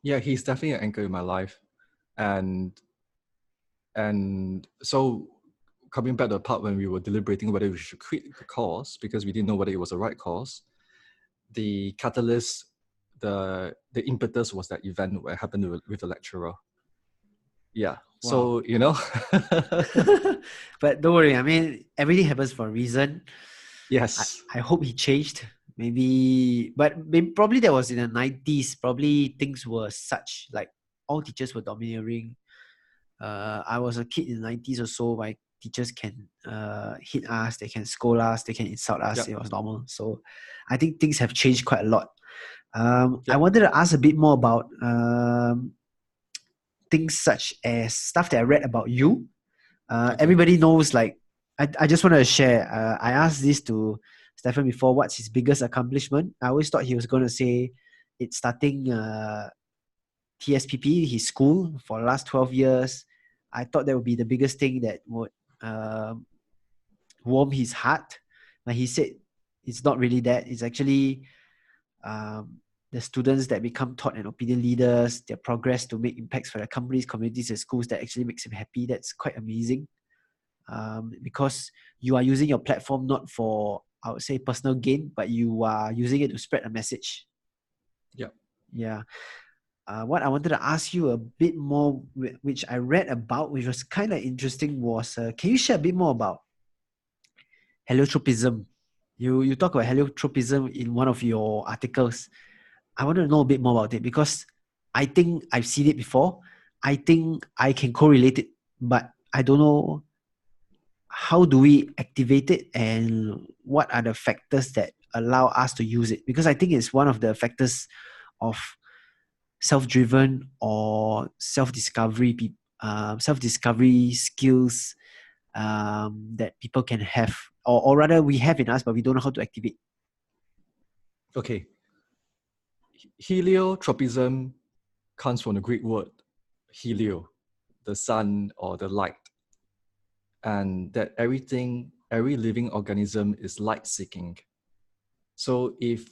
Yeah, he's definitely an anchor in my life. And so coming back to the part when we were deliberating whether we should quit the course because we didn't know whether it was the right course, the catalyst, the impetus was that event where it happened with the lecturer. Yeah. Wow. So, But don't worry. I mean, everything happens for a reason. Yes. I hope he changed. Maybe probably that was in the 90s. Probably things were such, like all teachers were domineering. I was a kid in the 90s or so. My teachers can hit us, they can scold us, they can insult us. Yep. It was normal. So I think things have changed quite a lot. Yep. I wanted to ask a bit more about things such as stuff that I read about you. Okay. Everybody knows, like, I just want to share. I asked this to Stephen before, what's his biggest accomplishment? I always thought he was going to say it's starting TSPP, his school, for the last 12 years. I thought that would be the biggest thing that would warm his heart. Like he said, it's not really that. It's actually the students that become thought and opinion leaders, their progress to make impacts for their companies, communities, and schools that actually makes him happy. That's quite amazing. Because you are using your platform not for, I would say, personal gain, but you are using it to spread a message. Yeah. Yeah. What I wanted to ask you a bit more, which I read about, which was kind of interesting, was can you share a bit more about heliotropism? You talk about heliotropism in one of your articles. I want to know a bit more about it because I think I've seen it before. I think I can correlate it, but I don't know how do we activate it and what are the factors that allow us to use it, because I think it's one of the factors of self-driven or self-discovery skills that people can have, or rather we have in us, but we don't know how to activate. Okay. Heliotropism comes from the Greek word helio, the sun or the light, and that every living organism is light-seeking. So if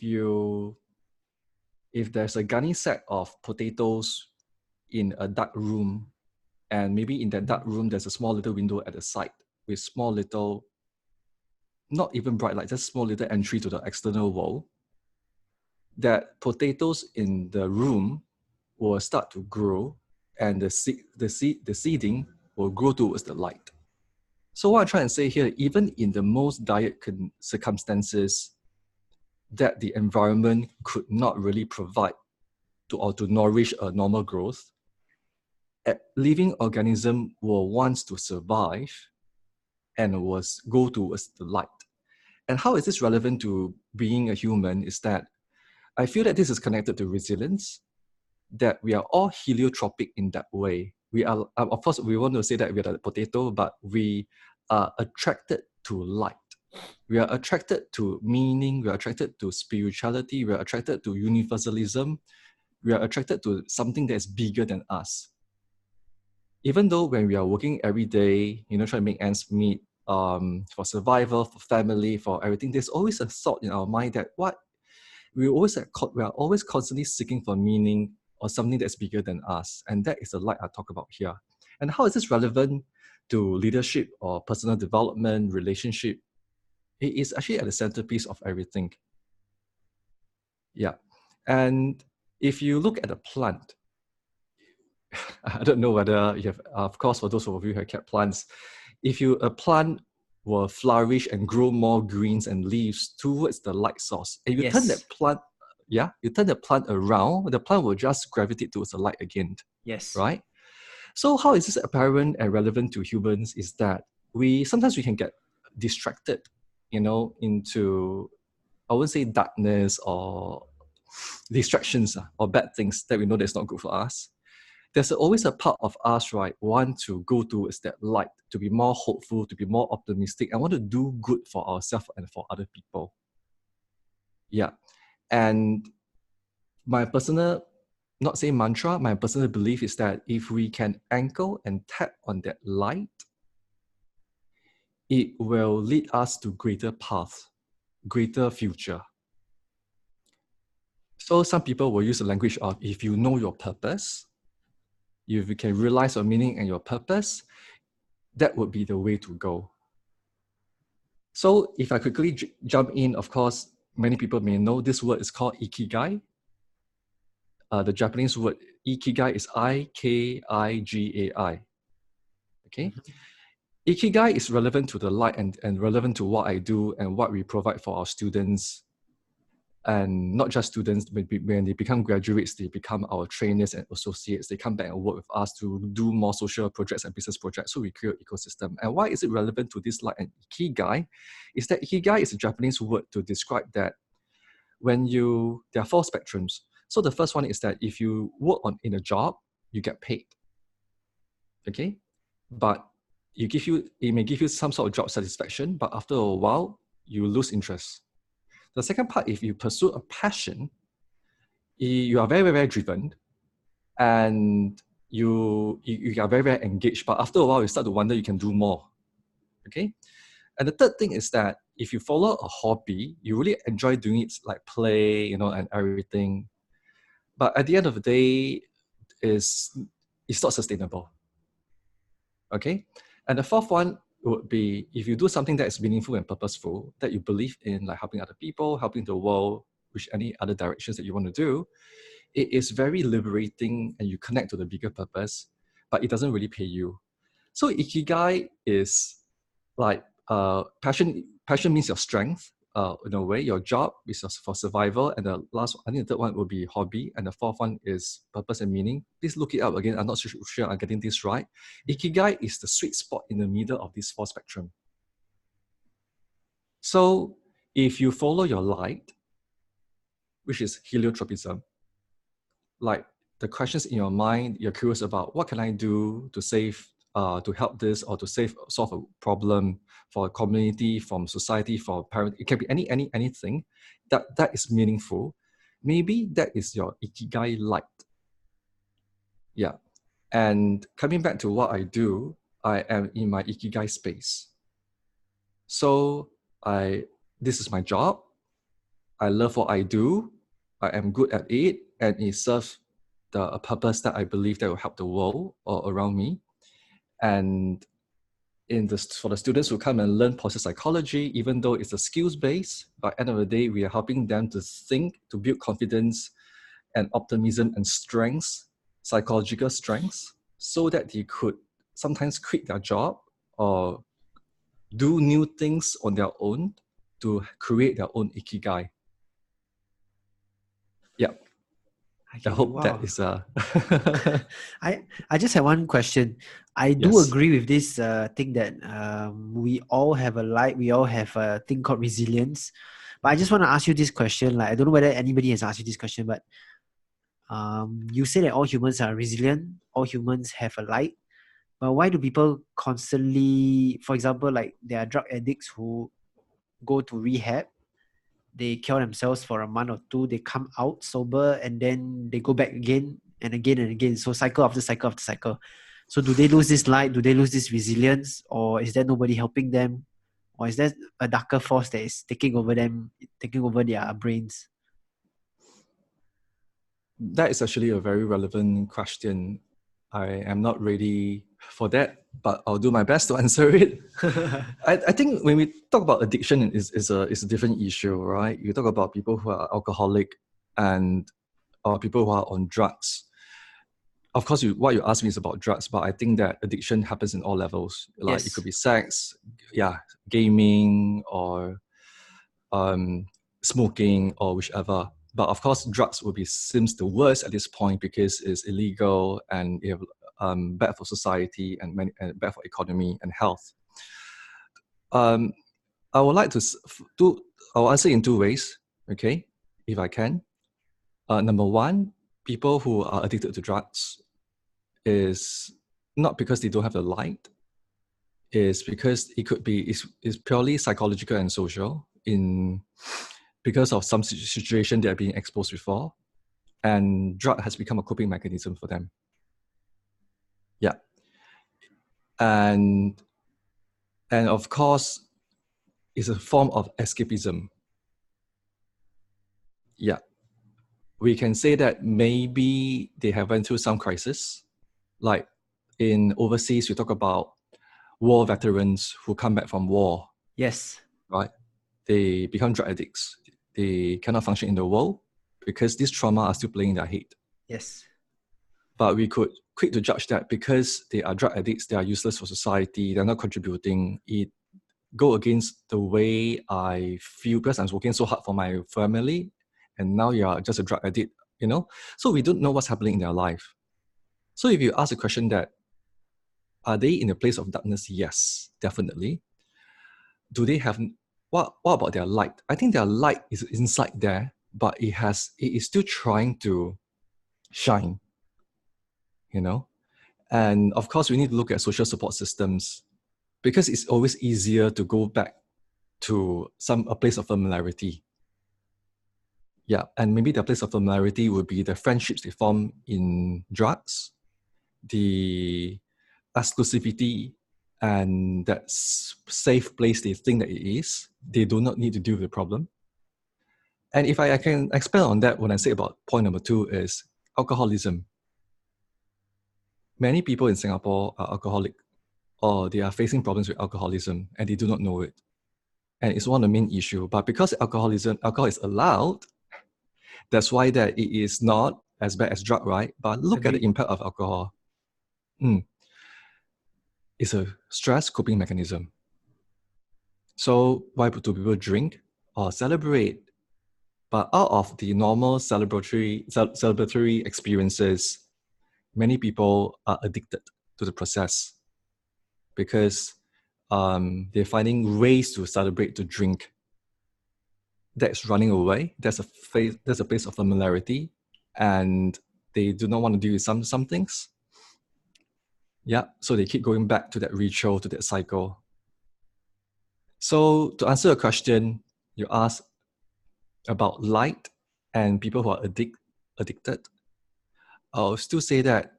there's a gunny sack of potatoes in a dark room, and maybe in that dark room there's a small little window at the side with small little, not even bright light, just small little entry to the external wall, that potatoes in the room will start to grow, and the seeding will grow towards the light. So what I'm trying to say here, even in the most dire circumstances that the environment could not really provide to nourish a normal growth, a living organism will want to survive and will go towards the light. And how is this relevant to being a human is that I feel that this is connected to resilience, that we are all heliotropic in that way. We are, of course, we want to say that we are the potato, but we are attracted to light. We are attracted to meaning, we are attracted to spirituality, we are attracted to universalism, we are attracted to something that is bigger than us. Even though when we are working every day, trying to make ends meet, for survival, for family, for everything, there's always a thought in our mind that we are always constantly seeking for meaning or something that's bigger than us. And that is the light I talk about here. And how is this relevant to leadership or personal development, relationship? It is actually at the centerpiece of everything. Yeah. And if you look at a plant, I don't know whether you have, of course, for those of you who have kept plants, a plant will flourish and grow more greens and leaves towards the light source. And you turn that plant, you turn the plant around, the plant will just gravitate towards the light again. Yes. Right? So how is this apparent and relevant to humans is that sometimes we can get distracted, into, I wouldn't say darkness or distractions or bad things that we know that's not good for us. There's always a part of us, right, want to go towards that light, to be more hopeful, to be more optimistic, and want to do good for ourselves and for other people. Yeah. And my personal, not say mantra, my personal belief is that if we can anchor and tap on that light, it will lead us to greater path, greater future. So some people will use the language of, if you know your purpose, if you can realize your meaning and your purpose, that would be the way to go. So if I quickly jump in, of course, many people may know this word is called ikigai. The Japanese word ikigai is I-K-I-G-A-I. Okay? Mm-hmm. Ikigai is relevant to the light and relevant to what I do and what we provide for our students. And not just students, when they become graduates, they become our trainers and associates. They come back and work with us to do more social projects and business projects. So we create an ecosystem. And why is it relevant to this light and ikigai? Is that ikigai is a Japanese word to describe that there are 4 spectrums. So the first one is that if you work in a job, you get paid. Okay? But it may give you some sort of job satisfaction, but after a while, you lose interest. The second part, if you pursue a passion, you are very, very, very driven, and you are very, very engaged. But after a while, you start to wonder you can do more. Okay? And the third thing is that if you follow a hobby, you really enjoy doing it, like play, and everything. But at the end of the day, it's not sustainable. Okay? And the fourth one would be if you do something that is meaningful and purposeful, that you believe in, like helping other people, helping the world, which any other directions that you want to do, it is very liberating and you connect to the bigger purpose, but it doesn't really pay you. So Ikigai is like passion. Passion means your strength, in a way. Your job is for survival, and the third one will be hobby, and the fourth one is purpose and meaning. Please look it up again. I'm not sure I'm getting this right. Ikigai is the sweet spot in the middle of this four spectrum. So if you follow your light, which is heliotropism, like the questions in your mind, you're curious about what can I do to save, to help this, or to solve a problem for a community, from society, for parent. It can be anything that is meaningful. Maybe that is your Ikigai light. Yeah. And coming back to what I do, I am in my Ikigai space. So this is my job. I love what I do. I am good at it, and it serves a purpose that I believe that will help the world or around me. And for the students who come and learn positive psychology, even though it's a skills-based, by the end of the day, we are helping them to think, to build confidence and optimism and strengths, psychological strengths, so that they could sometimes quit their job or do new things on their own to create their own Ikigai. Yeah. Okay, I hope wow. that is I just have one question. I do Yes. agree with this thing that we all have a light, we all have a thing called resilience. But I just want to ask you this question. Like, I don't know whether anybody has asked you this question, but you say that all humans are resilient, all humans have a light. But why do people constantly, for example, like there are drug addicts who go to rehab, they kill themselves for a month or two, they come out sober, and then they go back again and again and again. So cycle after cycle after cycle. So do they lose this light? Do they lose this resilience? Or is there nobody helping them? Or is there a darker force that is taking over them, taking over their brains? That is actually a very relevant question. I am not ready for that, but I'll do my best to answer it. I think when we talk about addiction, is a different issue, right? You talk about people who are alcoholic or people who are on drugs. Of course, what you asked me is about drugs, but I think that addiction happens in all levels. Like Yes. It could be sex, gaming, or smoking, or whichever. But of course, drugs seems the worst at this point because it's illegal and bad for society and bad for economy and health. I would like to I'll answer in two ways, okay, if I can. Number one, people who are addicted to drugs is not because they don't have the light, is because it could be is purely psychological and social because of some situation they are being exposed before, and drug has become a coping mechanism for them. Yeah. And of course, it's a form of escapism. Yeah. We can say that maybe they have went through some crisis. Like in overseas, we talk about war veterans who come back from war. Yes. Right? They become drug addicts. They cannot function in the world because these trauma are still playing in their head. Yes. But we could quick to judge that because they are drug addicts, they are useless for society, they're not contributing. It go against the way I feel because I'm working so hard for my family, and now you are just a drug addict, So we don't know what's happening in their life. So if you ask the question that, are they in a place of darkness? Yes, definitely. Do they have, what about their light? I think their light is inside there, but it is still trying to shine, And of course, we need to look at social support systems because it's always easier to go back to a place of familiarity. Yeah, and maybe the place of familiarity would be the friendships they form in drugs, the exclusivity and that safe place they think that it is, they do not need to deal with the problem. And if I can expand on that, when I say about point number 2 is alcoholism. Many people in Singapore are alcoholic, or they are facing problems with alcoholism and they do not know it. And it's one of the main issues. But because alcohol is allowed, that's why that it is not as bad as drug, right? But look at the impact of alcohol. It's a stress coping mechanism. So why do people drink or celebrate? But out of the normal celebratory experiences, many people are addicted to the process because they're finding ways to celebrate, to drink. That's running away. There's a place of familiarity, and they do not want to deal with some things. Yeah, so they keep going back to that ritual, to that cycle. So to answer a question you asked about light and people who are addicted, I'll still say that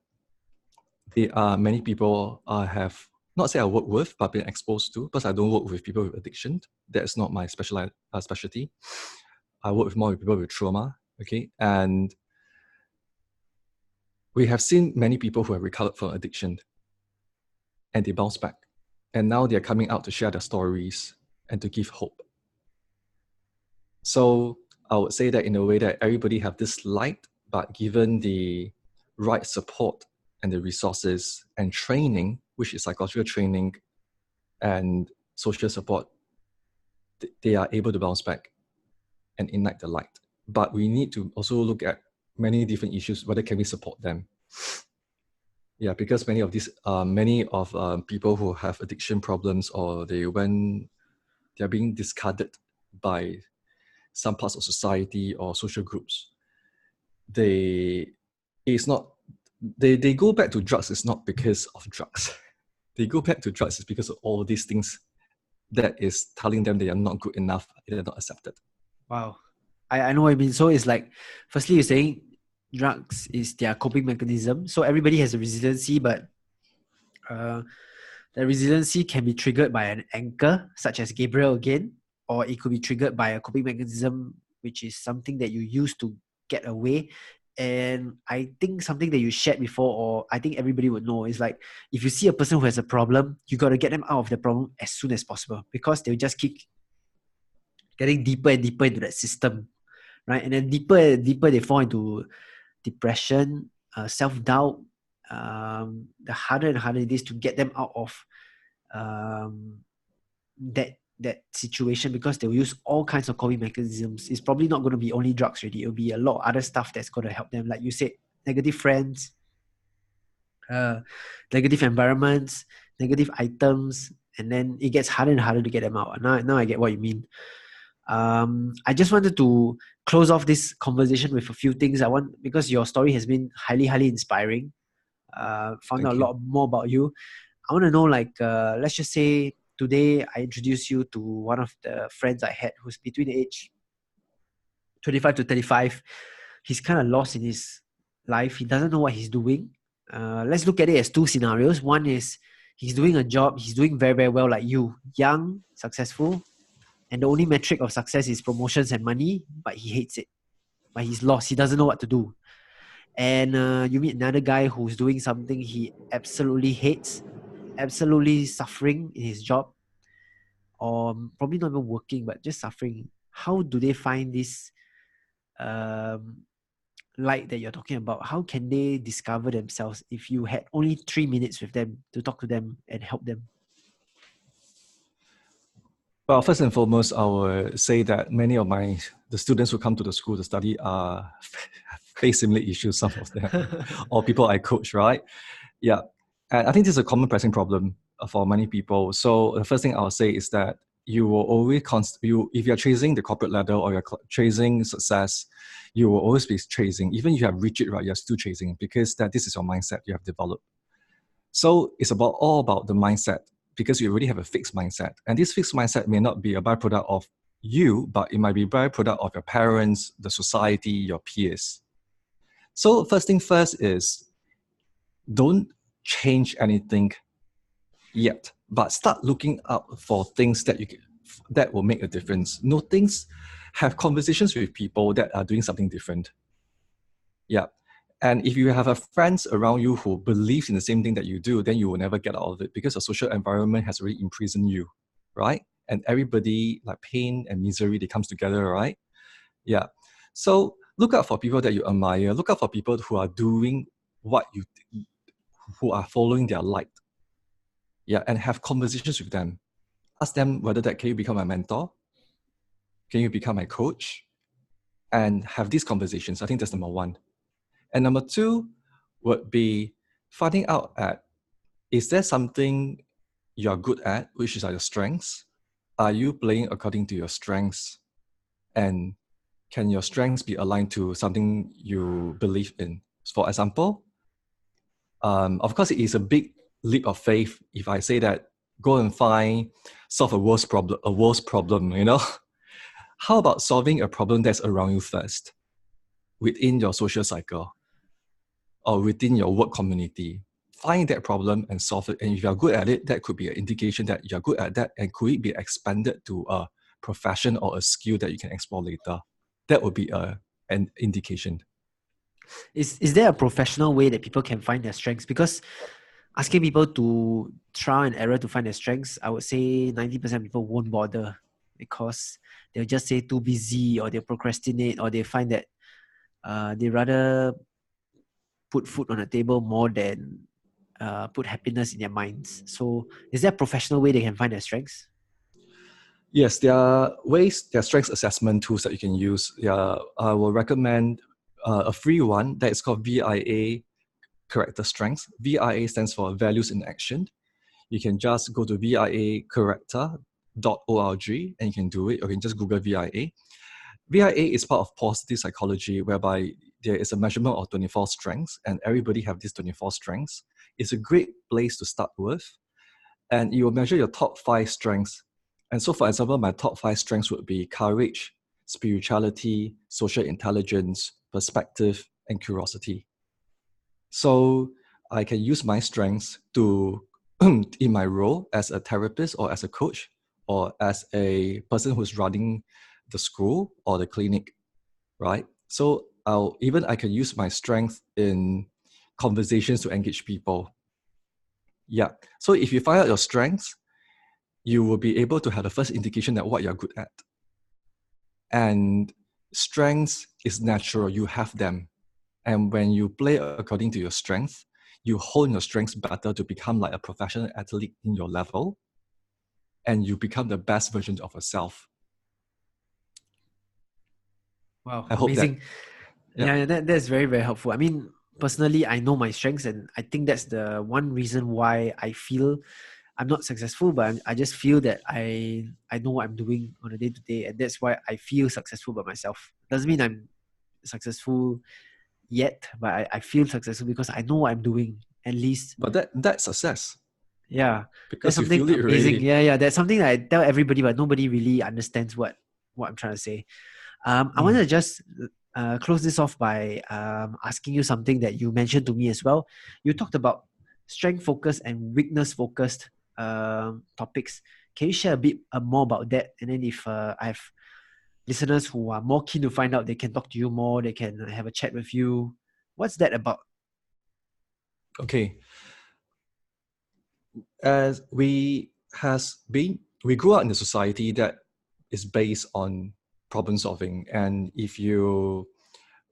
there are many people I have, not say I work with, but been exposed to, because I don't work with people with addiction. That is not my specialty. I work with more with people with trauma, okay? And we have seen many people who have recovered from addiction and they bounce back. And now they're coming out to share their stories and to give hope. So I would say that in a way that everybody have this light, but given the right support and the resources and training, which is psychological training and social support, they are able to bounce back and ignite the light. But we need to also look at many different issues, whether can we support them. Yeah, because many of people who have addiction problems, or they are being discarded by some parts of society or social groups. They go back to drugs. It's not because of drugs. They go back to drugs is because of all these things that is telling them they are not good enough, they are not accepted. Wow. I know what you mean. So it's like, firstly, you're saying drugs is their coping mechanism. So everybody has a resiliency, but the resiliency can be triggered by an anchor, such as Gabriel again, or it could be triggered by a coping mechanism, which is something that you use to get away. And I think something that you shared before, or I think everybody would know, is like, if you see a person who has a problem, you got to get them out of the problem as soon as possible, because they'll just keep getting deeper and deeper into that system, right? And then deeper and deeper they fall into depression, self-doubt. The harder and harder it is to get them out of that situation, because they'll use all kinds of coping mechanisms. It's probably not going to be only drugs already. It'll be a lot of other stuff that's going to help them. Like you said, negative friends, negative environments, negative items, and then it gets harder and harder to get them out. Now I get what you mean. I just wanted to close off this conversation with a few things. Because your story has been highly, highly inspiring. Found out a lot more about you. I want to know, like, let's just say today I introduce you to one of the friends I had who's between the age 25 to 35. He's kind of lost in his life. He doesn't know what he's doing. Let's look at it as two scenarios. One is he's doing a job. He's doing very, very well, like you, young, successful. And the only metric of success is promotions and money, but he hates it. But he's lost. He doesn't know what to do. And you meet another guy who's doing something he absolutely hates, absolutely suffering in his job, or probably not even working, but just suffering. How do they find this light that you're talking about? How can they discover themselves if you had only 3 minutes with them to talk to them and help them? Well, first and foremost, I would say that many of the students who come to the school to study face similar issues, some of them, or people I coach, right? Yeah. And I think this is a common pressing problem for many people. So the first thing I'll say is that you will always, if you're chasing the corporate ladder or you're chasing success, you will always be chasing. Even if you have reached it, right, you're still chasing, because this is your mindset you have developed. So it's all about the mindset, because you already have a fixed mindset. And this fixed mindset may not be a byproduct of you, but it might be a byproduct of your parents, the society, your peers. So first thing first is, don't change anything yet. but start looking out for things that that will make a difference. Have conversations with people that are doing something different. Yeah. And if you have a friends around you who believes in the same thing that you do, then you will never get out of it because the social environment has already imprisoned you, right? And everybody, like pain and misery, they comes together, right? Yeah. So look out for people that you admire. Look out for people who are doing who are following their light. Yeah. And have conversations with them. Ask them whether can you become my mentor? Can you become my coach? And have these conversations. I think that's number one. And number two would be finding out is there something you're good at, which is your strengths? Are you playing according to your strengths? And can your strengths be aligned to something you believe in? For example, of course, it is a big leap of faith if I say that go and solve a worst problem, you know? How about solving a problem that's around you first, within your social cycle or within your work community? Find that problem and solve it. And if you're good at it, that could be an indication that you're good at that. And could it be expanded to a profession or a skill that you can explore later? That would be an indication. Is there a professional way that people can find their strengths? Because asking people to trial and error to find their strengths, I would say 90% of people won't bother because they'll just say too busy, or they'll procrastinate, or they find that they rather put food on the table more than put happiness in their minds. So is there a professional way they can find their strengths? Yes, there are strengths assessment tools that you can use. Yeah, I will recommend a free one that is called VIA Character Strengths. VIA stands for Values in Action. You can just go to viacharacter.org and you can do it, or you can just Google VIA. VIA is part of positive psychology, whereby there is a measurement of 24 strengths, and everybody have these 24 strengths. It's a great place to start with, and you will measure your top 5 strengths. And so, for example, my top 5 strengths would be courage, spirituality, social intelligence, perspective, and curiosity. So I can use my strengths to, in my role as a therapist or as a coach or as a person who's running the school or the clinic, right? So I can use my strength in conversations to engage people. Yeah. So if you find out your strengths, you will be able to have the first indication that what you're good at. And strengths is natural, you have them. And when you play according to your strength, you hone your strengths better to become like a professional athlete in your level, and you become the best version of yourself. Wow, I hope amazing. that, yeah. That's very, very helpful. I mean, personally, I know my strengths, and I think that's the one reason why I feel I'm not successful, but I just feel that I know what I'm doing on a day to day, and that's why I feel successful by myself. Doesn't mean I'm successful yet, but I feel successful because I know what I'm doing at least. But that's success. Yeah, that's Because you something feel it amazing. already. Yeah, that's something that I tell everybody, but nobody really understands what I'm trying to say. I want to just close this off by asking you something that you mentioned to me as well. You talked about strength focused and weakness focused topics. Can you share a bit more about that? And then if I have listeners who are more keen to find out, they can talk to you more, they can have a chat with you. What's that about? Okay. As we grew up in a society that is based on problem solving, and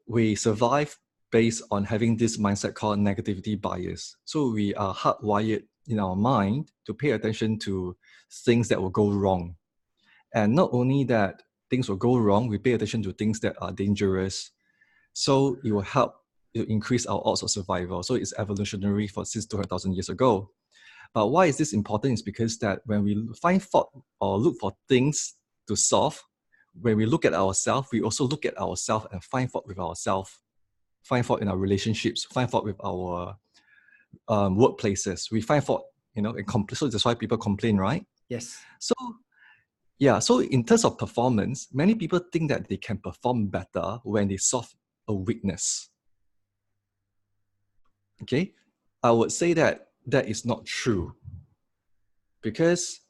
we survive based on having this mindset called negativity bias. So we are hardwired in our mind to pay attention to things that will go wrong. And not only that things will go wrong, we pay attention to things that are dangerous. So it will help to increase our odds of survival. So it's evolutionary since 200,000 years ago. But why is this important is because that when we find fault or look for things to solve, when we look at ourselves, we also look at ourselves and find fault with ourselves, find fault in our relationships, find fault with our workplaces. We find fault, so that's why people complain, right? Yes. So yeah, so in terms of performance, many people think that they can perform better when they solve a weakness. Okay, I would say that is not true. Because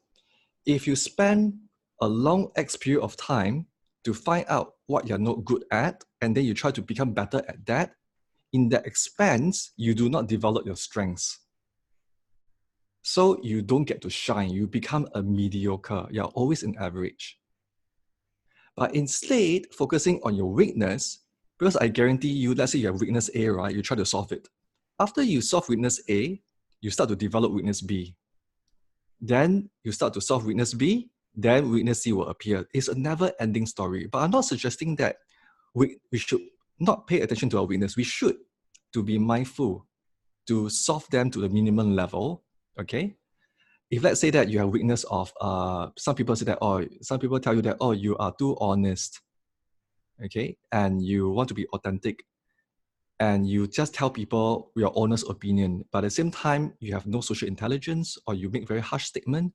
if you spend a long X period of time to find out what you're not good at, and then you try to become better at that, in that expense, you do not develop your strengths. So you don't get to shine. You become a mediocre. You're always an average. But instead, focusing on your weakness, because I guarantee you, let's say you have weakness A, right? You try to solve it. After you solve weakness A, you start to develop weakness B. Then you start to solve weakness B, then weakness C will appear. It's a never-ending story. But I'm not suggesting that we should not pay attention to our weakness. We should, to be mindful, to solve them to the minimum level, okay? If let's say that you have weakness of, some people say that, some people tell you that, you are too honest, okay? And you want to be authentic, and you just tell people your honest opinion, but at the same time, you have no social intelligence, or you make very harsh statement.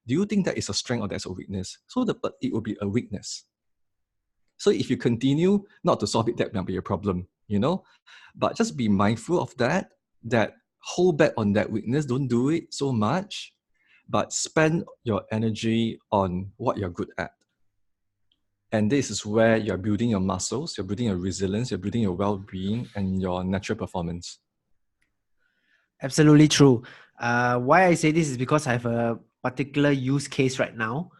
Do you think that is a strength or that's a weakness? So it will be a weakness. So if you continue not to solve it, that might be a problem, But just be mindful of that hold back on that weakness. Don't do it so much, but spend your energy on what you're good at. And this is where you're building your muscles, you're building your resilience, you're building your well-being and your natural performance. Absolutely true. Why I say this is because I have a particular use case right now.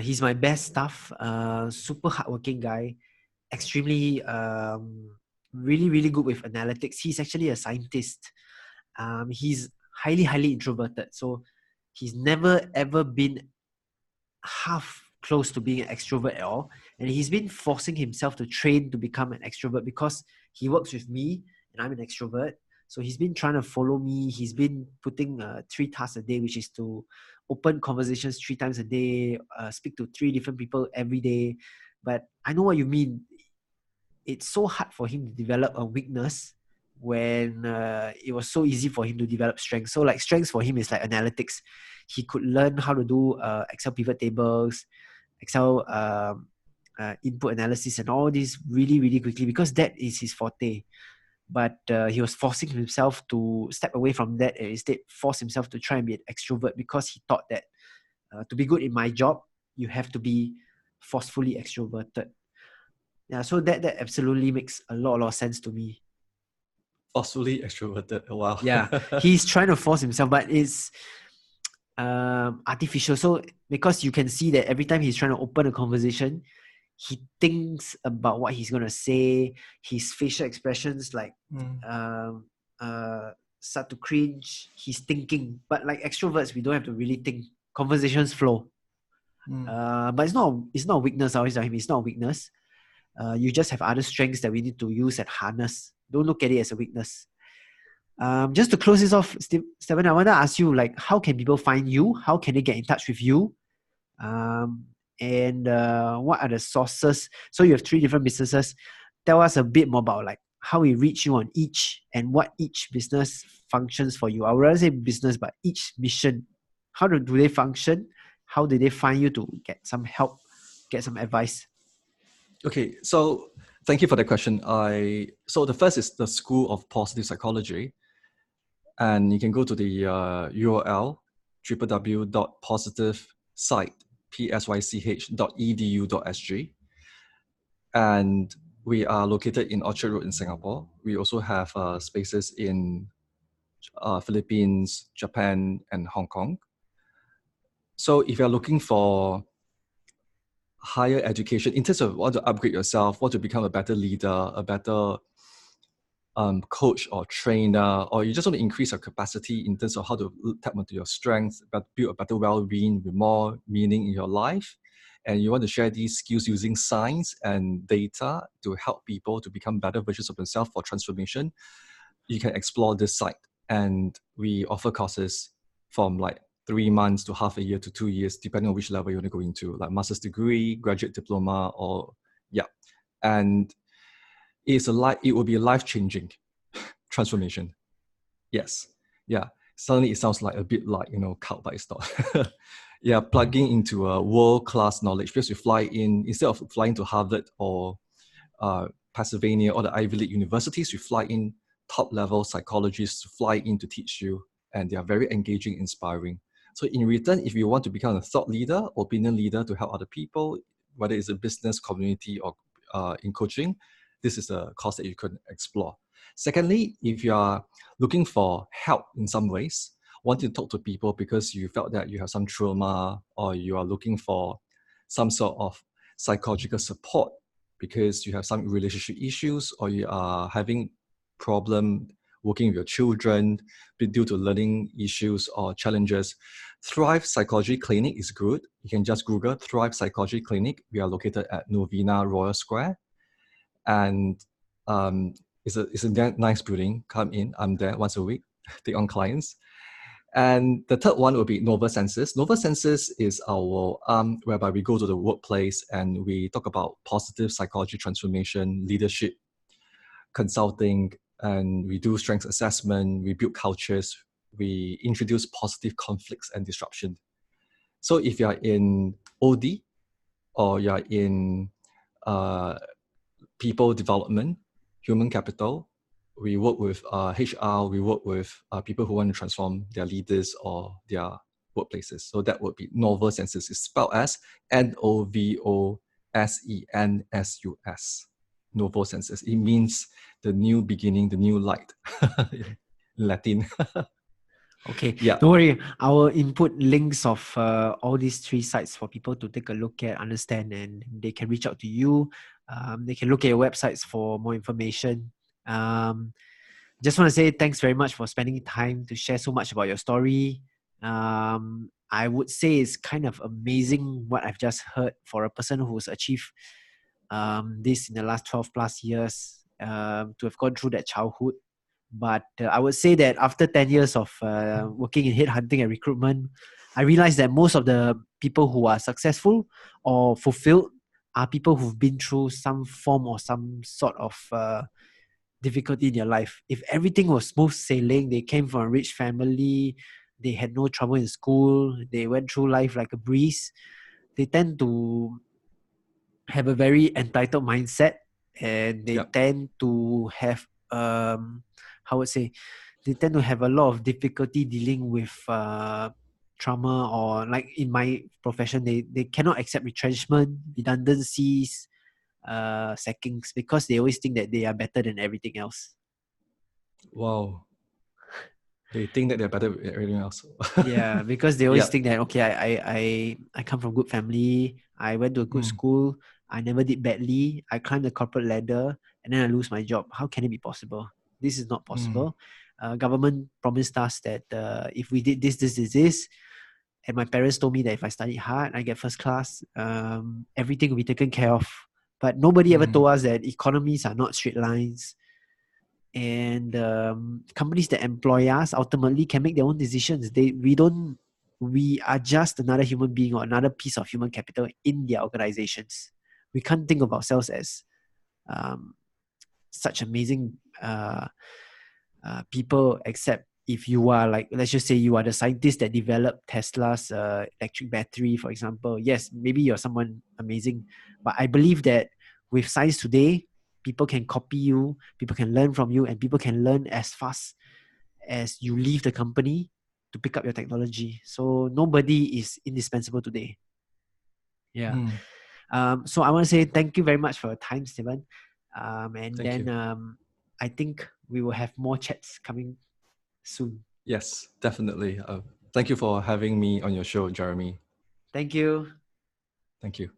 He's my best staff, super hardworking guy, extremely, really, really good with analytics. He's actually a scientist. He's highly introverted. So he's never ever been half close to being an extrovert at all. And he's been forcing himself to train to become an extrovert because he works with me and I'm an extrovert. So he's been trying to follow me. He's been putting 3 tasks a day, which is to open conversations 3 times a day, speak to 3 different people every day. But I know what you mean. It's so hard for him to develop a weakness when it was so easy for him to develop strength. So like strengths for him is like analytics. He could learn how to do Excel pivot tables, Excel input analysis and all this really, really quickly because that is his forte. But he was forcing himself to step away from that and instead force himself to try and be an extrovert because he thought that to be good in my job, you have to be forcefully extroverted. Yeah, so that absolutely makes a lot of sense to me. Forcefully extroverted. Wow. Yeah, he's trying to force himself, but it's artificial. So because you can see that every time he's trying to open a conversation, he thinks about what he's gonna say. His facial expressions start to cringe. He's thinking, but like extroverts, we don't have to really think. Conversations flow. But it's not a weakness. I always tell him it's not a weakness. You just have other strengths that we need to use and harness. Don't look at it as a weakness. Just to close this off, Stephen, I want to ask you, like, how can people find you? How can they get in touch with you? And what are the sources? So you have 3 different businesses. Tell us a bit more about like how we reach you on each and what each business functions for you. I would rather say business, but each mission. How do they function? How do they find you to get some help, get some advice? Okay, so thank you for the question. So the first is the School of Positive Psychology. And you can go to the URL www.positivepsych.edu.sg. And we are located in Orchard Road in Singapore. We also have spaces in Philippines, Japan, and Hong Kong. So if you're looking for higher education, in terms of want to upgrade yourself, want to become a better leader, a better coach or trainer, or you just want to increase your capacity in terms of how to tap into your strengths, but build a better well-being with more meaning in your life, and you want to share these skills using science and data to help people to become better versions of themselves for transformation, you can explore this site. And we offer courses from like 3 months to half a year to 2 years, depending on which level you want to go into, like master's degree, graduate diploma, or and it will be a life-changing transformation. Yes. Yeah. Suddenly it sounds like a bit like, cult, but it's not. Yeah, plugging into a world-class knowledge, because you fly in, instead of flying to Harvard or Pennsylvania or the Ivy League universities, you fly in top-level psychologists to fly in to teach you, and they are very engaging, inspiring. So in return, if you want to become a thought leader, opinion leader to help other people, whether it's a business, community, or in coaching, this is a course that you could explore. Secondly, if you are looking for help in some ways, wanting to talk to people because you felt that you have some trauma, or you are looking for some sort of psychological support because you have some relationship issues, or you are having problem working with your children due to learning issues or challenges, Thrive Psychology Clinic is good. You can just Google Thrive Psychology Clinic. We are located at Novena Royal Square. And it's a nice building. Come in. I'm there once a week, take on clients. And the third one will be Nova Senses. Nova Senses is our whereby we go to the workplace and we talk about positive psychology transformation, leadership, consulting, and we do strengths assessment, we build cultures, we introduce positive conflicts and disruption. So if you're in OD or you're in people development, human capital, we work with HR, we work with people who want to transform their leaders or their workplaces. So that would be Novel Sensus. It's spelled as NOVOSENSUS. Novo Sensus. It means the new beginning, the new light. In Latin. Okay, Yeah. don't worry. I will input links of all these three sites for people to take a look at, understand, and they can reach out to you. They can look at your websites for more information. Just want to say thanks very much for spending time to share so much about your story. I would say it's kind of amazing what I've just heard for a person who's achieved this in the last 12 plus years, to have gone through that childhood. But I would say that after 10 years of working in headhunting and recruitment, I realized that most of the people who are successful or fulfilled are people who've been through some form or some sort of difficulty in their life. If everything was smooth sailing, they came from a rich family, they had no trouble in school, they went through life like a breeze, they tend to have a very entitled mindset, and they tend to have how would say they tend to have a lot of difficulty dealing with trauma, or like in my profession, they cannot accept retrenchment, redundancies, sackings, because they always think that they are better than everything else. Wow. They think that they're better than everything else. Yeah, because they always think that, okay, I come from good family, I went to a good school, I never did badly, I climbed the corporate ladder, and then I lose my job. How can it be possible? This is not possible. Government promised us that if we did this, and my parents told me that if I study hard, I get first class, everything will be taken care of. But nobody ever told us that economies are not straight lines. And companies that employ us ultimately can make their own decisions. We are just another human being or another piece of human capital in their organizations. We can't think of ourselves as such amazing people, except if you are, like, let's just say you are the scientist that developed Tesla's electric battery, for example. Yes, maybe you're someone amazing, but I believe that with science today, people can copy you, people can learn from you, and people can learn as fast as you leave the company to pick up your technology. So nobody is indispensable today. Yeah. So I want to say thank you very much for your time, Stephen. I think we will have more chats coming soon. Yes, definitely. Thank you for having me on your show, Jeremy. Thank you. Thank you.